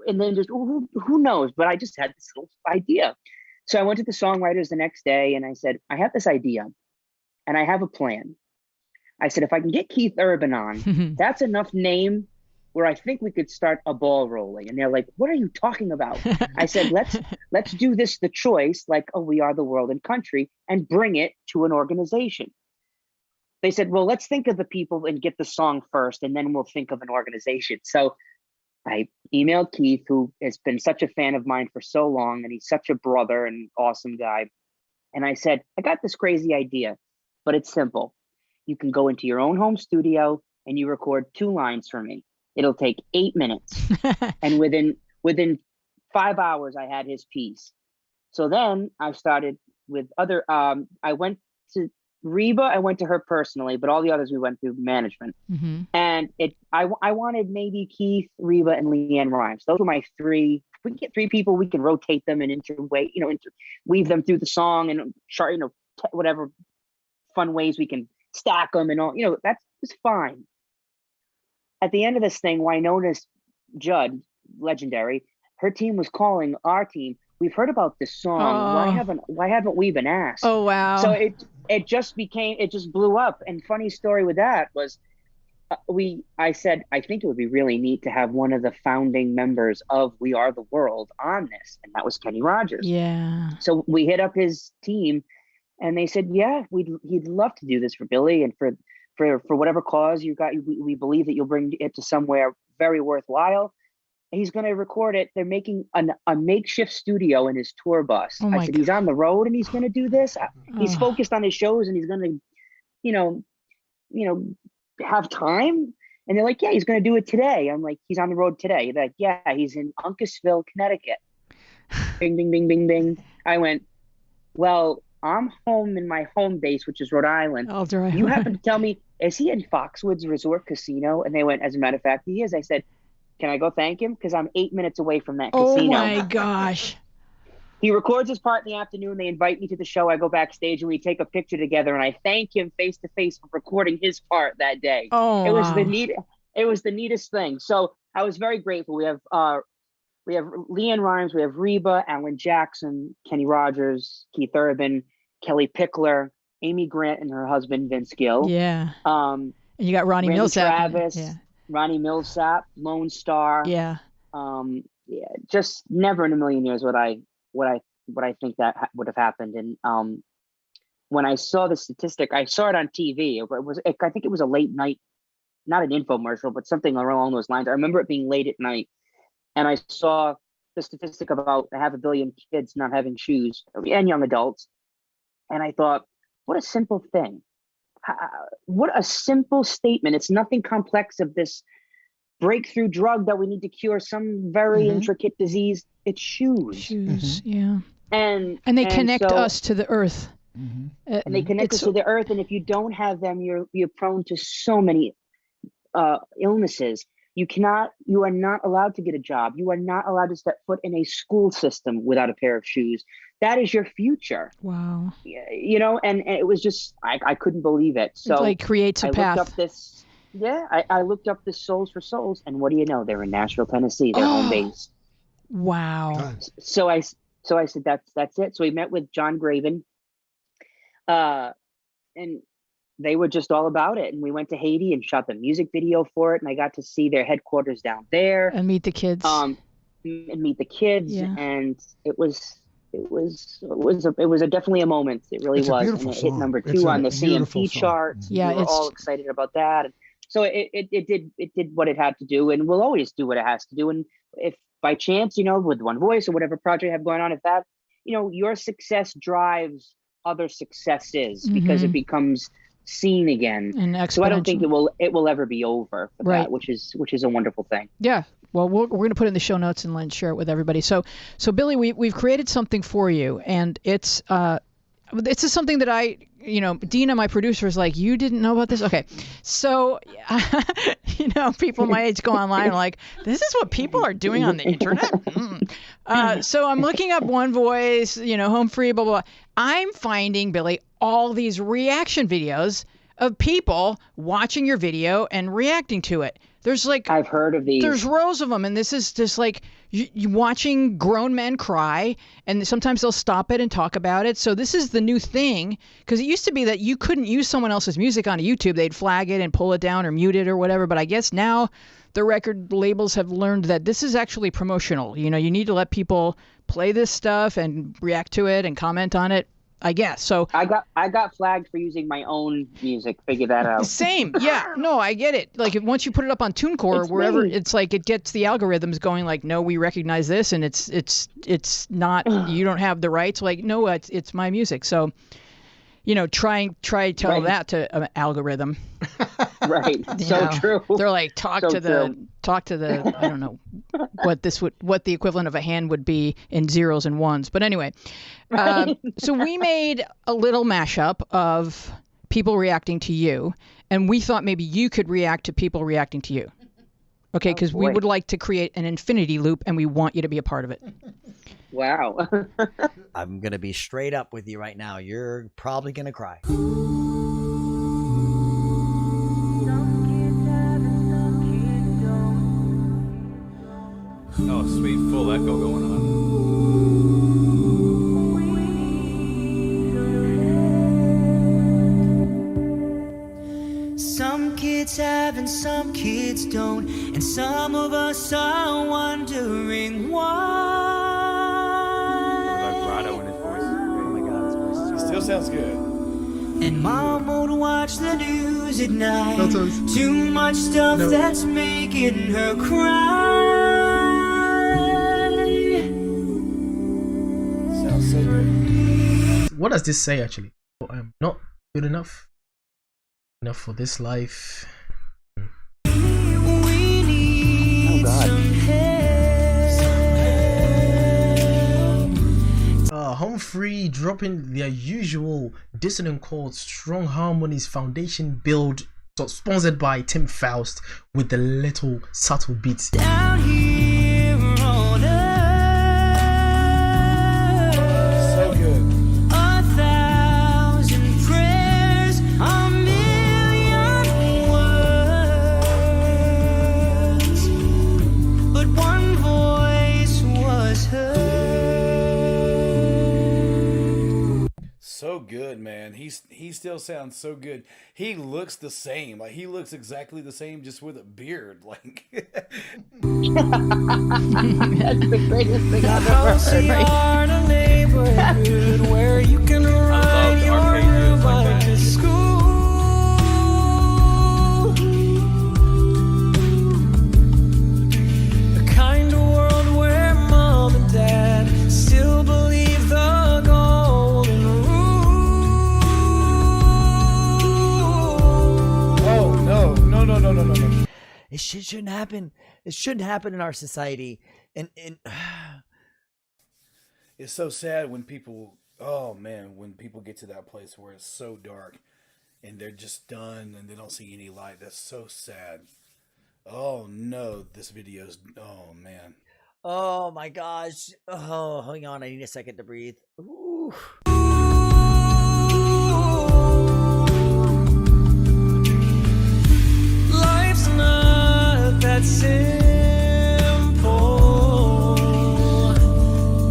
And then just who knows? But I just had this little idea. So I went to the songwriters the next day and I said, I have this idea and I have a plan. I said, if I can get Keith Urban on, that's enough name where I think we could start a ball rolling. And they're like, what are you talking about? I said, let's do this, the choice, like We Are the World and Country, and bring it to an organization. They said, well, let's think of the people and get the song first, and then we'll think of an organization. So I emailed Keith, who has been such a fan of mine for so long, and he's such a brother and awesome guy. And I said, I got this crazy idea, but it's simple. You can go into your own home studio and you record 2 lines for me. It'll take 8 minutes. And within 5 hours, I had his piece. So then I started with other, I went to Reba, I went to her personally, but all the others we went through management. Mm-hmm. And I wanted maybe Keith, Reba, and Leanne Rimes. Those were my 3. We can get 3 people, we can rotate them and weave them through the song and chart, whatever fun ways we can stack them and all, that's fine. At the end of this thing, Wynona's Judd, legendary, her team was calling our team. We've heard about this song. Oh. Why haven't we been asked? Oh, wow. So it just blew up. And funny story with that was I said, I think it would be really neat to have one of the founding members of We Are the World on this. And that was Kenny Rogers. Yeah. So we hit up his team and they said, yeah, he'd love to do this for Billy and for whatever cause you got. We believe that you'll bring it to somewhere very worthwhile. He's going to record it. They're making a makeshift studio in his tour bus. I said, he's on the road and he's going to do this. He's focused on his shows and he's going to, have time. And they're like, yeah, he's going to do it today. I'm like, he's on the road today. They're like, yeah, he's in Uncasville, Connecticut. Bing, bing, bing, bing, bing. I went, well, I'm home in my home base, which is Rhode Island. You happen to tell me, is he in Foxwoods Resort Casino? And they went, as a matter of fact, he is. I said, can I go thank him? Because I'm 8 minutes away from that casino. Oh my gosh. He records his part in the afternoon. They invite me to the show. I go backstage and we take a picture together and I thank him face to face for recording his part that day. Oh, it was the neatest thing. So I was very grateful. We have Leanne Rimes, we have Reba, Alan Jackson, Kenny Rogers, Keith Urban, Kelly Pickler, Amy Grant and her husband Vince Gill. Yeah. And you got Ronnie Millsap. Travis, Ronnie Millsap, Lone Star. Yeah. Just never in a million years would I think that would have happened. And when I saw the statistic, I saw it on TV. I think it was a late night, not an infomercial, but something along those lines. I remember it being late at night, and I saw the statistic about 500 million kids not having shoes and young adults, and I thought, what a simple thing. What a simple statement. It's nothing complex of this breakthrough drug that we need to cure some very intricate disease. It's shoes. Yeah. And they connect us to the earth. And they connect us to the earth. And if you don't have them, you're prone to so many illnesses. You are not allowed to get a job. You are not allowed to step foot in a school system without a pair of shoes. That is your future. Wow. And it was just, I couldn't believe it. So it creates a path. I looked up this Souls for Souls, and what do you know? They're in Nashville, Tennessee. They're home base. Wow. So I said, that's it. So we met with John Graven, and they were just all about it. And we went to Haiti and shot the music video for it. And I got to see their headquarters down there and meet the kids. And it was definitely a moment. It really was. And it hit number 2 on the CMT chart. Yeah, we were all excited about that. And so it did what it had to do, and will always do what it has to do. And if by chance, with One Voice or whatever project you have going on, if that, your success drives other successes because it becomes seen again. And so I don't think it will ever be over for that, which is a wonderful thing. Yeah, Well, we're going to put it in the show notes and then share it with everybody. So Billy, we've created something for you, and it's just something that Dina, my producer, is like, you didn't know about this? Okay. So, people my age go online and like, this is what people are doing on the internet? So I'm looking up One Voice, Home Free, blah, blah, blah. I'm finding, Billy, all these reaction videos of people watching your video and reacting to it. There's I've heard of these. There's rows of them, and this is just like you watching grown men cry, and sometimes they'll stop it and talk about it. So this is the new thing, because it used to be that you couldn't use someone else's music on YouTube. They'd flag it and pull it down or mute it or whatever. But I guess now the record labels have learned that this is actually promotional. You need to let people play this stuff and react to it and comment on it, I guess. So I got flagged for using my own music. Figure that out. Same. Yeah. No, I get it. Like once you put it up on TuneCore or wherever, it's like it gets the algorithms going like, no, we recognize this, and it's not, you don't have the rights. Like, no, it's my music. So, try tell that to an algorithm. Right. So true. They're like, talk to the I don't know what the equivalent of a hand would be in zeros and ones. But anyway, so we made a little mashup of people reacting to you, and we thought maybe you could react to people reacting to you. Okay, because we would like to create an infinity loop, and we want you to be a part of it. Wow. I'm going to be straight up with you right now. You're probably going to cry. Oh, sweet full echo going on. Some kids have and some kids don't, and some of us are wondering why. Vibrato in his voice. Oh my God, his voice. He still sounds good. And mom won't watch the news at night. Too much stuff that's making her cry. Sounds so good. What does this say actually? I'm not good enough for this life. We need some help. Home Free dropping their usual dissonant chords, strong harmonies, foundation build, sponsored by Tim Faust with the little subtle beats. Down here on earth. So good. 1,000 prayers, a million words, but one voice was heard. So good, man. He still sounds so good. He looks the same. Like he looks exactly the same, just with a beard. Like That's the greatest thing I've ever heard. Right? A neighborhood where you can ride your bike to school. The kind of world where mom and dad still believe the golden rule. oh no. It shouldn't happen. It shouldn't happen in our society. And It's so sad when people, when people get to that place where it's so dark and they're just done and they don't see any light. That's so sad. Oh no, this video's, oh man. oh my gosh. Oh, hang on. I need a second to breathe. Ooh. Life's not that simple.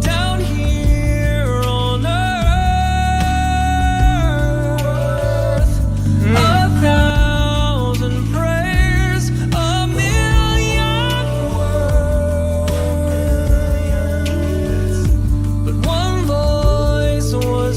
Down here on earth, 1,000 prayers, a million words, but one voice was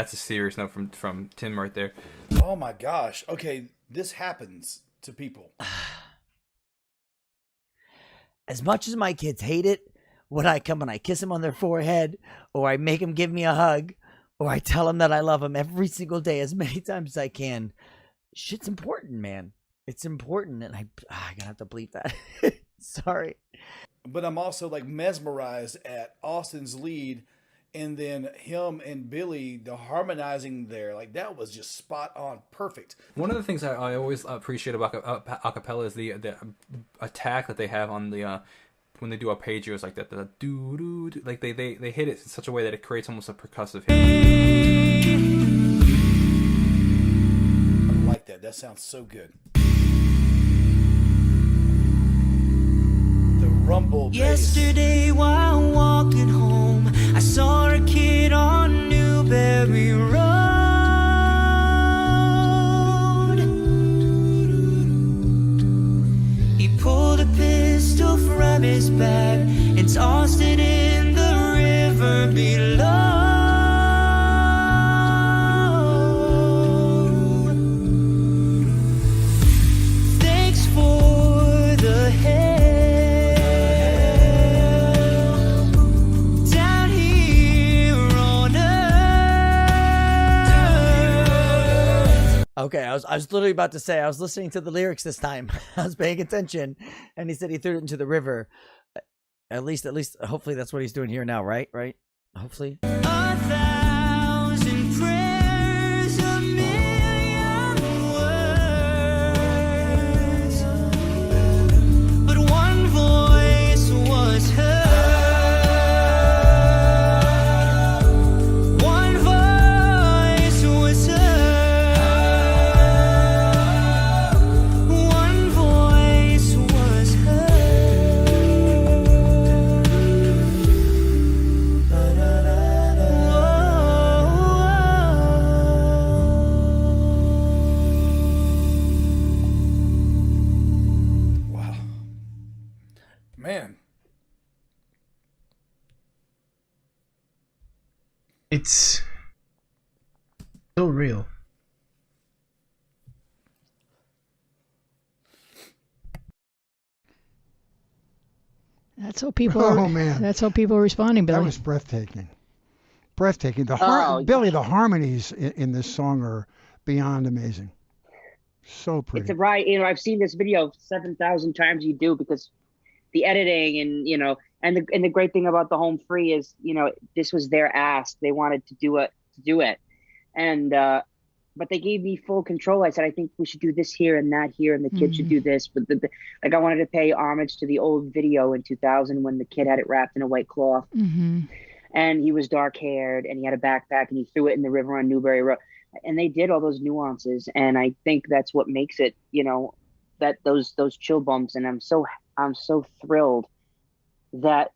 that's a serious note from Tim right there. Oh my gosh. Okay, this happens to people. As much as my kids hate it, when I come and I kiss them on their forehead, or I make them give me a hug, or I tell them that I love them every single day as many times as I can, shit's important, man. It's important, and I'm gonna have to bleep that. Sorry. But I'm also like mesmerized at Austin's lead, and then him and Billy, the harmonizing there, like that was just spot on, perfect. One of the things I always appreciate about acapella is the attack that they have on the when they do arpeggios like that, the doo doo, like they hit it in such a way that it creates almost a percussive hit. I like that. That sounds so good. The rumble bass. Yesterday while walking home, I saw a kid on Newberry Road. He pulled a pistol from his bag and tossed it in the river below. Thanks for the help down here on earth. Okay, I was literally about to say, I was listening to the lyrics this time. I was paying attention, and he said he threw it into the river. At least, hopefully that's what he's doing here now, right? Right? Hopefully. 1,000 prayers, a million words, but one voice was heard. One voice was heard. One voice was heard. Wow. Man. It's so real. That's how people. Oh, man. That's how people are responding, Billy. That was breathtaking. Breathtaking. Oh, Billy, the harmonies in this song are beyond amazing. So pretty. It's a right. I've seen this video 7,000 times. You do, because the editing and and the great thing about the Home Free is this was their ask. They wanted to do it, and but they gave me full control. I said, I think we should do this here and that here, and the kid should do this. But like I wanted to pay homage to the old video in 2000 when the kid had it wrapped in a white cloth, and he was dark haired and he had a backpack and he threw it in the river on Newberry Road. And they did all those nuances, and I think that's what makes it, that those chill bumps. And I'm so thrilled that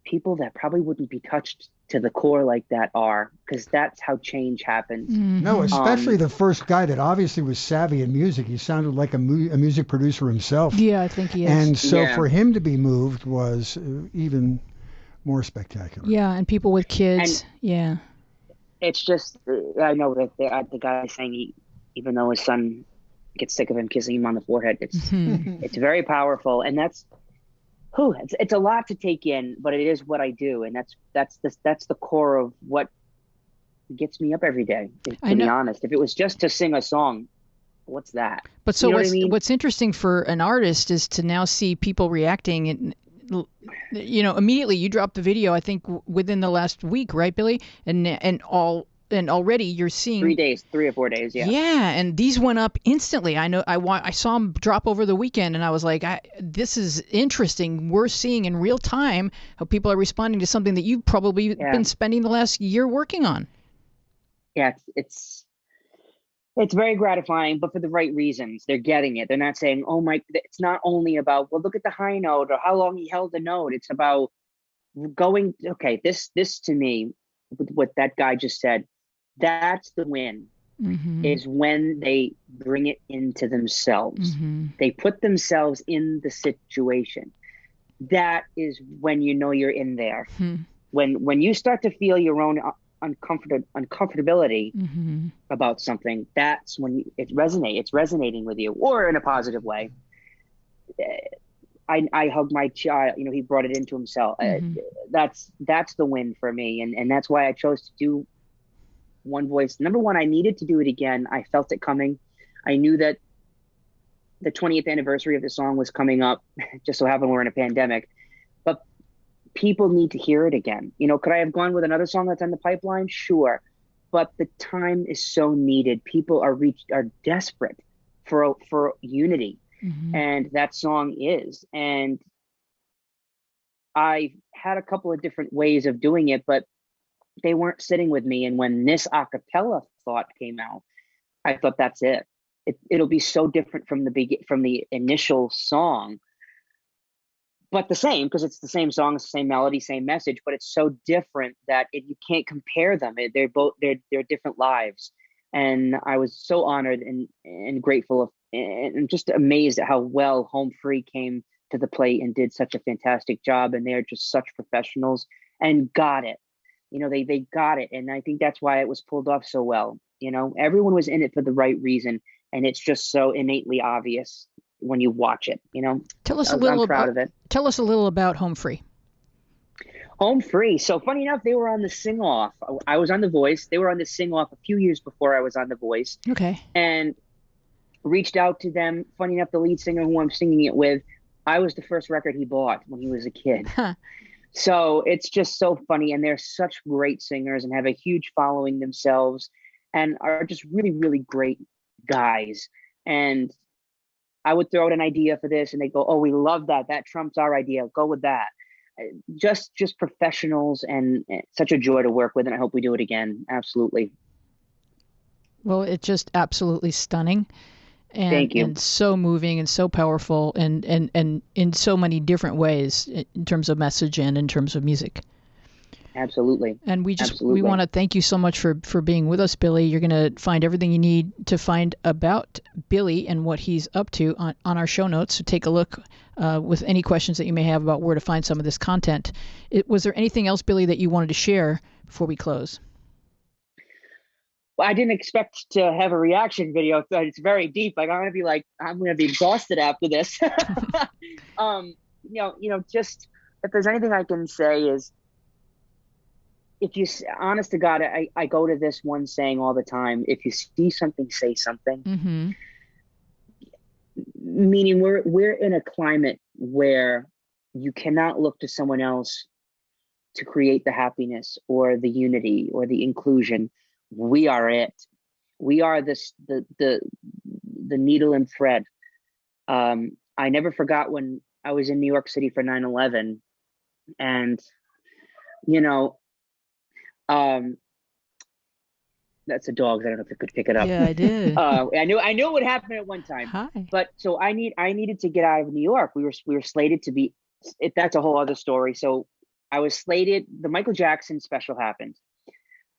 people that probably wouldn't be touched to the core like that are, because that's how change happens. No, especially the first guy that obviously was savvy in music. He sounded like a music producer himself. Yeah, I think he is. And so for him to be moved was even more spectacular. Yeah, and people with kids. Yeah. It's just, I know that the guy saying even though his son gets sick of him kissing him on the forehead, it's very powerful, and it's a lot to take in, but it is what I do, and that's the core of what gets me up every day. To be honest, if it was just to sing a song, what's that? But so what's interesting for an artist is to now see people reacting and. Immediately you dropped the video, I think within the last week, right, Billy? And already you're seeing 3 or 4 days. Yeah. Yeah. And these went up instantly. I know I saw them drop over the weekend, and I was like, this is interesting. We're seeing in real time how people are responding to something that you've probably been spending the last year working on. Yeah. It's very gratifying, but for the right reasons. They're getting it. They're not saying, oh my, it's not only about, well, look at the high note or how long he held the note. It's about going, okay, this to me, what that guy just said, that's the win, is when they bring it into themselves. They put themselves in the situation. That is when you're in there. When you start to feel your own uncomfortability about something, that's when it's resonating with you, or in a positive way. I hugged my child, he brought it into himself. That's the win for me. And that's why I chose to do one voice. Number one, I needed to do it again. I felt it coming. I knew that the 20th anniversary of the song was coming up. Just so happened we're in a pandemic, but people need to hear it again. Could I have gone with another song that's on the pipeline? Sure. But the time is so needed. People are desperate for unity. And that song is. And I had a couple of different ways of doing it, but they weren't sitting with me. And when this acapella thought came out, I thought, that's it. It'll be so different from the initial song, but the same, because it's the same song, it's the same melody, same message, but it's so different that you can't compare them. They're different lives. And I was so honored and grateful and just amazed at how well Home Free came to the plate and did such a fantastic job. And they're just such professionals and got it. They got it. And I think that's why it was pulled off so well. Everyone was in it for the right reason. And it's just so innately obvious when you watch it. Tell us I'm proud of it. Tell us a little about Home Free. Home Free. So funny enough, they were on the Sing Off. I was on The Voice. They were on the Sing Off a few years before I was on The Voice. Okay. And reached out to them. Funny enough, the lead singer who I'm singing it with, I was the first record he bought when he was a kid. So it's just so funny. And they're such great singers and have a huge following themselves and are just really, really great guys. And I would throw out an idea for this and they go, oh, we love that. That trumps our idea. Go with that. Just professionals and such a joy to work with. And I hope we do it again. Absolutely. Well, it's just absolutely stunning. And, thank you. And so moving and so powerful and in so many different ways in terms of message and in terms of music. Absolutely. And we want to thank you so much for being with us, Billy. You're going to find everything you need to find about Billy and what he's up to on our show notes. So take a look with any questions that you may have about where to find some of this content. Was there anything else, Billy, that you wanted to share before we close? Well, I didn't expect to have a reaction video. It's very deep. I'm going to be exhausted after this. Just if there's anything I can say is, if you, honest to God, I go to this one saying all the time, if you see something, say something. Meaning we're in a climate where you cannot look to someone else to create the happiness or the unity or the inclusion. We are it. We are the needle and thread. I never forgot when I was in New York City for 9/11, and that's a dog. I don't know if I could pick it up. Yeah, I did. I knew it would happen at one time. Hi. But so I needed to get out of New York. We were slated to be. That's a whole other story. So I was slated. The Michael Jackson special happened.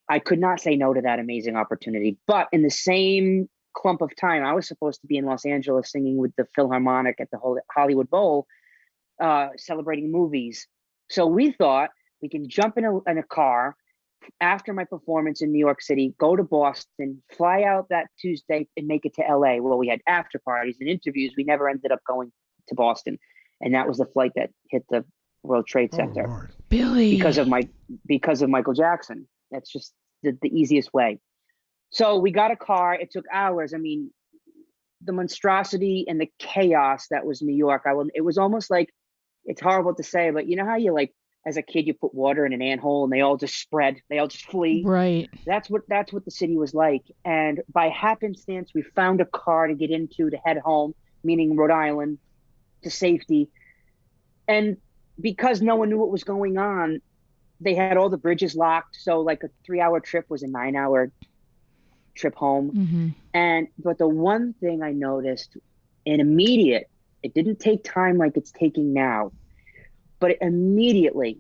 I could not say no to that amazing opportunity. But in the same clump of time, I was supposed to be in Los Angeles singing with the Philharmonic at the Hollywood Bowl, celebrating movies. So we thought we can jump in a car after my performance in New York City, go to Boston, fly out that Tuesday and make it to LA. Well, we had after parties and interviews. We never ended up going to Boston. And that was the flight that hit the World Trade Center. Lord. Billy. Because of Michael Jackson. That's just the easiest way. So we got a car. It took hours. I mean, the monstrosity and the chaos that was New York. It was almost like, it's horrible to say, but you know how you as a kid, you put water in an anthill and they all just spread, they all just flee. Right. That's what the city was like. And by happenstance, we found a car to get into to head home, meaning Rhode Island, to safety. And because no one knew what was going on, they had all the bridges locked. So like a 3-hour trip was a 9-hour trip home. But the one thing I noticed, an immediate, it didn't take time like it's taking now, but immediately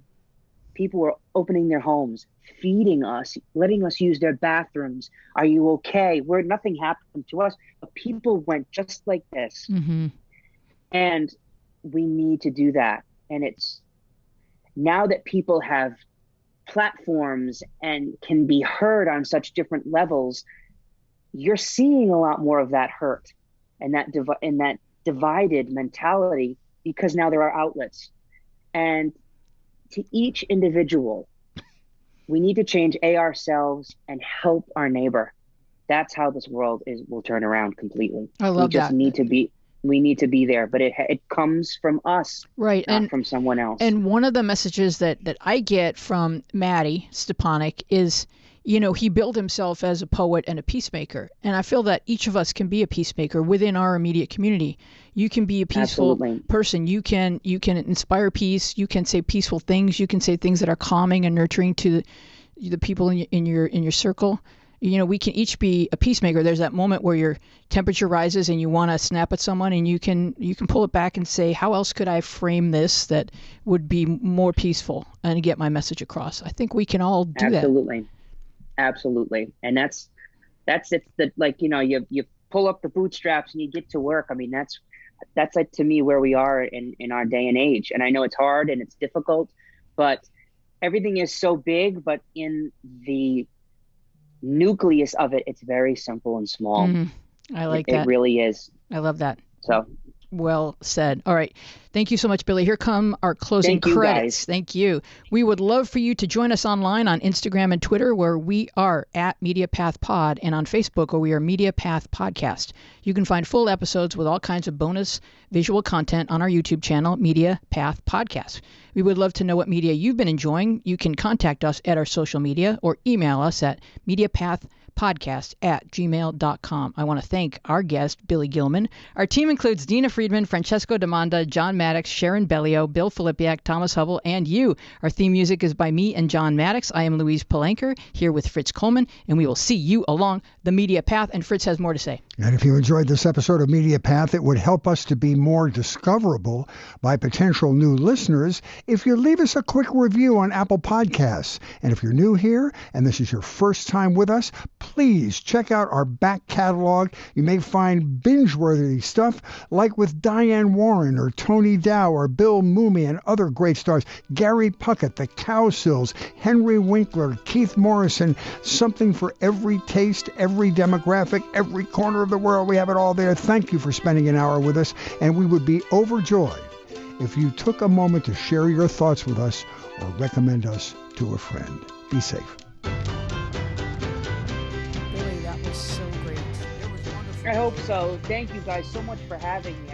people were opening their homes, feeding us, letting us use their bathrooms. Are you okay? Nothing happened to us, but people went just like this. And we need to do that. And it's now that people have platforms and can be heard on such different levels, you're seeing a lot more of that hurt and that divided mentality, because now there are outlets. And to each individual, we need to change ourselves and help our neighbor. That's how this world will turn around completely. I love that. We need to be there, but it comes from us, right, not from someone else. And one of the messages that I get from Mattie Stepanek is, he billed himself as a poet and a peacemaker. And I feel that each of us can be a peacemaker within our immediate community. You can be a peaceful person. You can inspire peace. You can say peaceful things. You can say things that are calming and nurturing to the people in your circle. We can each be a peacemaker. There's that moment where your temperature rises and you want to snap at someone, and you can pull it back and say, how else could I frame this that would be more peaceful and get my message across? I think we can all do that. Absolutely. And that's it. You pull up the bootstraps and you get to work. I mean, that's like, to me, where we are in our day and age. And I know it's hard and it's difficult, but everything is so big, but in the nucleus of it, it's very simple and small. I like that. It really is. I love that. So well said. All right. Thank you so much, Billy. Here come our closing credits. Thank you. We would love for you to join us online on Instagram and Twitter, where we are at MediaPath Pod, and on Facebook, where we are MediaPath Podcast. You can find full episodes with all kinds of bonus visual content on our YouTube channel, MediaPath Podcast. We would love to know what media you've been enjoying. You can contact us at our social media or email us at mediapathpodcast@gmail.com. I want to thank our guest, Billy Gilman. Our team includes Dina Friedman, Francesco Demanda, John Maddox, Sharon Bellio, Bill Filipiak, Thomas Hubble, and you. Our theme music is by me and John Maddox. I am Louise Palanker, here with Fritz Coleman, and we will see you along the Media Path. And Fritz has more to say. And if you enjoyed this episode of Media Path, it would help us to be more discoverable by potential new listeners if you leave us a quick review on Apple Podcasts. And if you're new here and this is your first time with us, please check out our back catalog. You may find binge-worthy stuff like with Diane Warren or Tony Dow or Bill Mooney and other great stars, Gary Puckett, the Cowsills, Henry Winkler, Keith Morrison, something for every taste, every demographic, every corner of the world. We have it all there. Thank you for spending an hour with us, and we would be overjoyed if you took a moment to share your thoughts with us or recommend us to a friend. Be safe. Billy, that was so great. I hope so. Thank you guys so much for having me.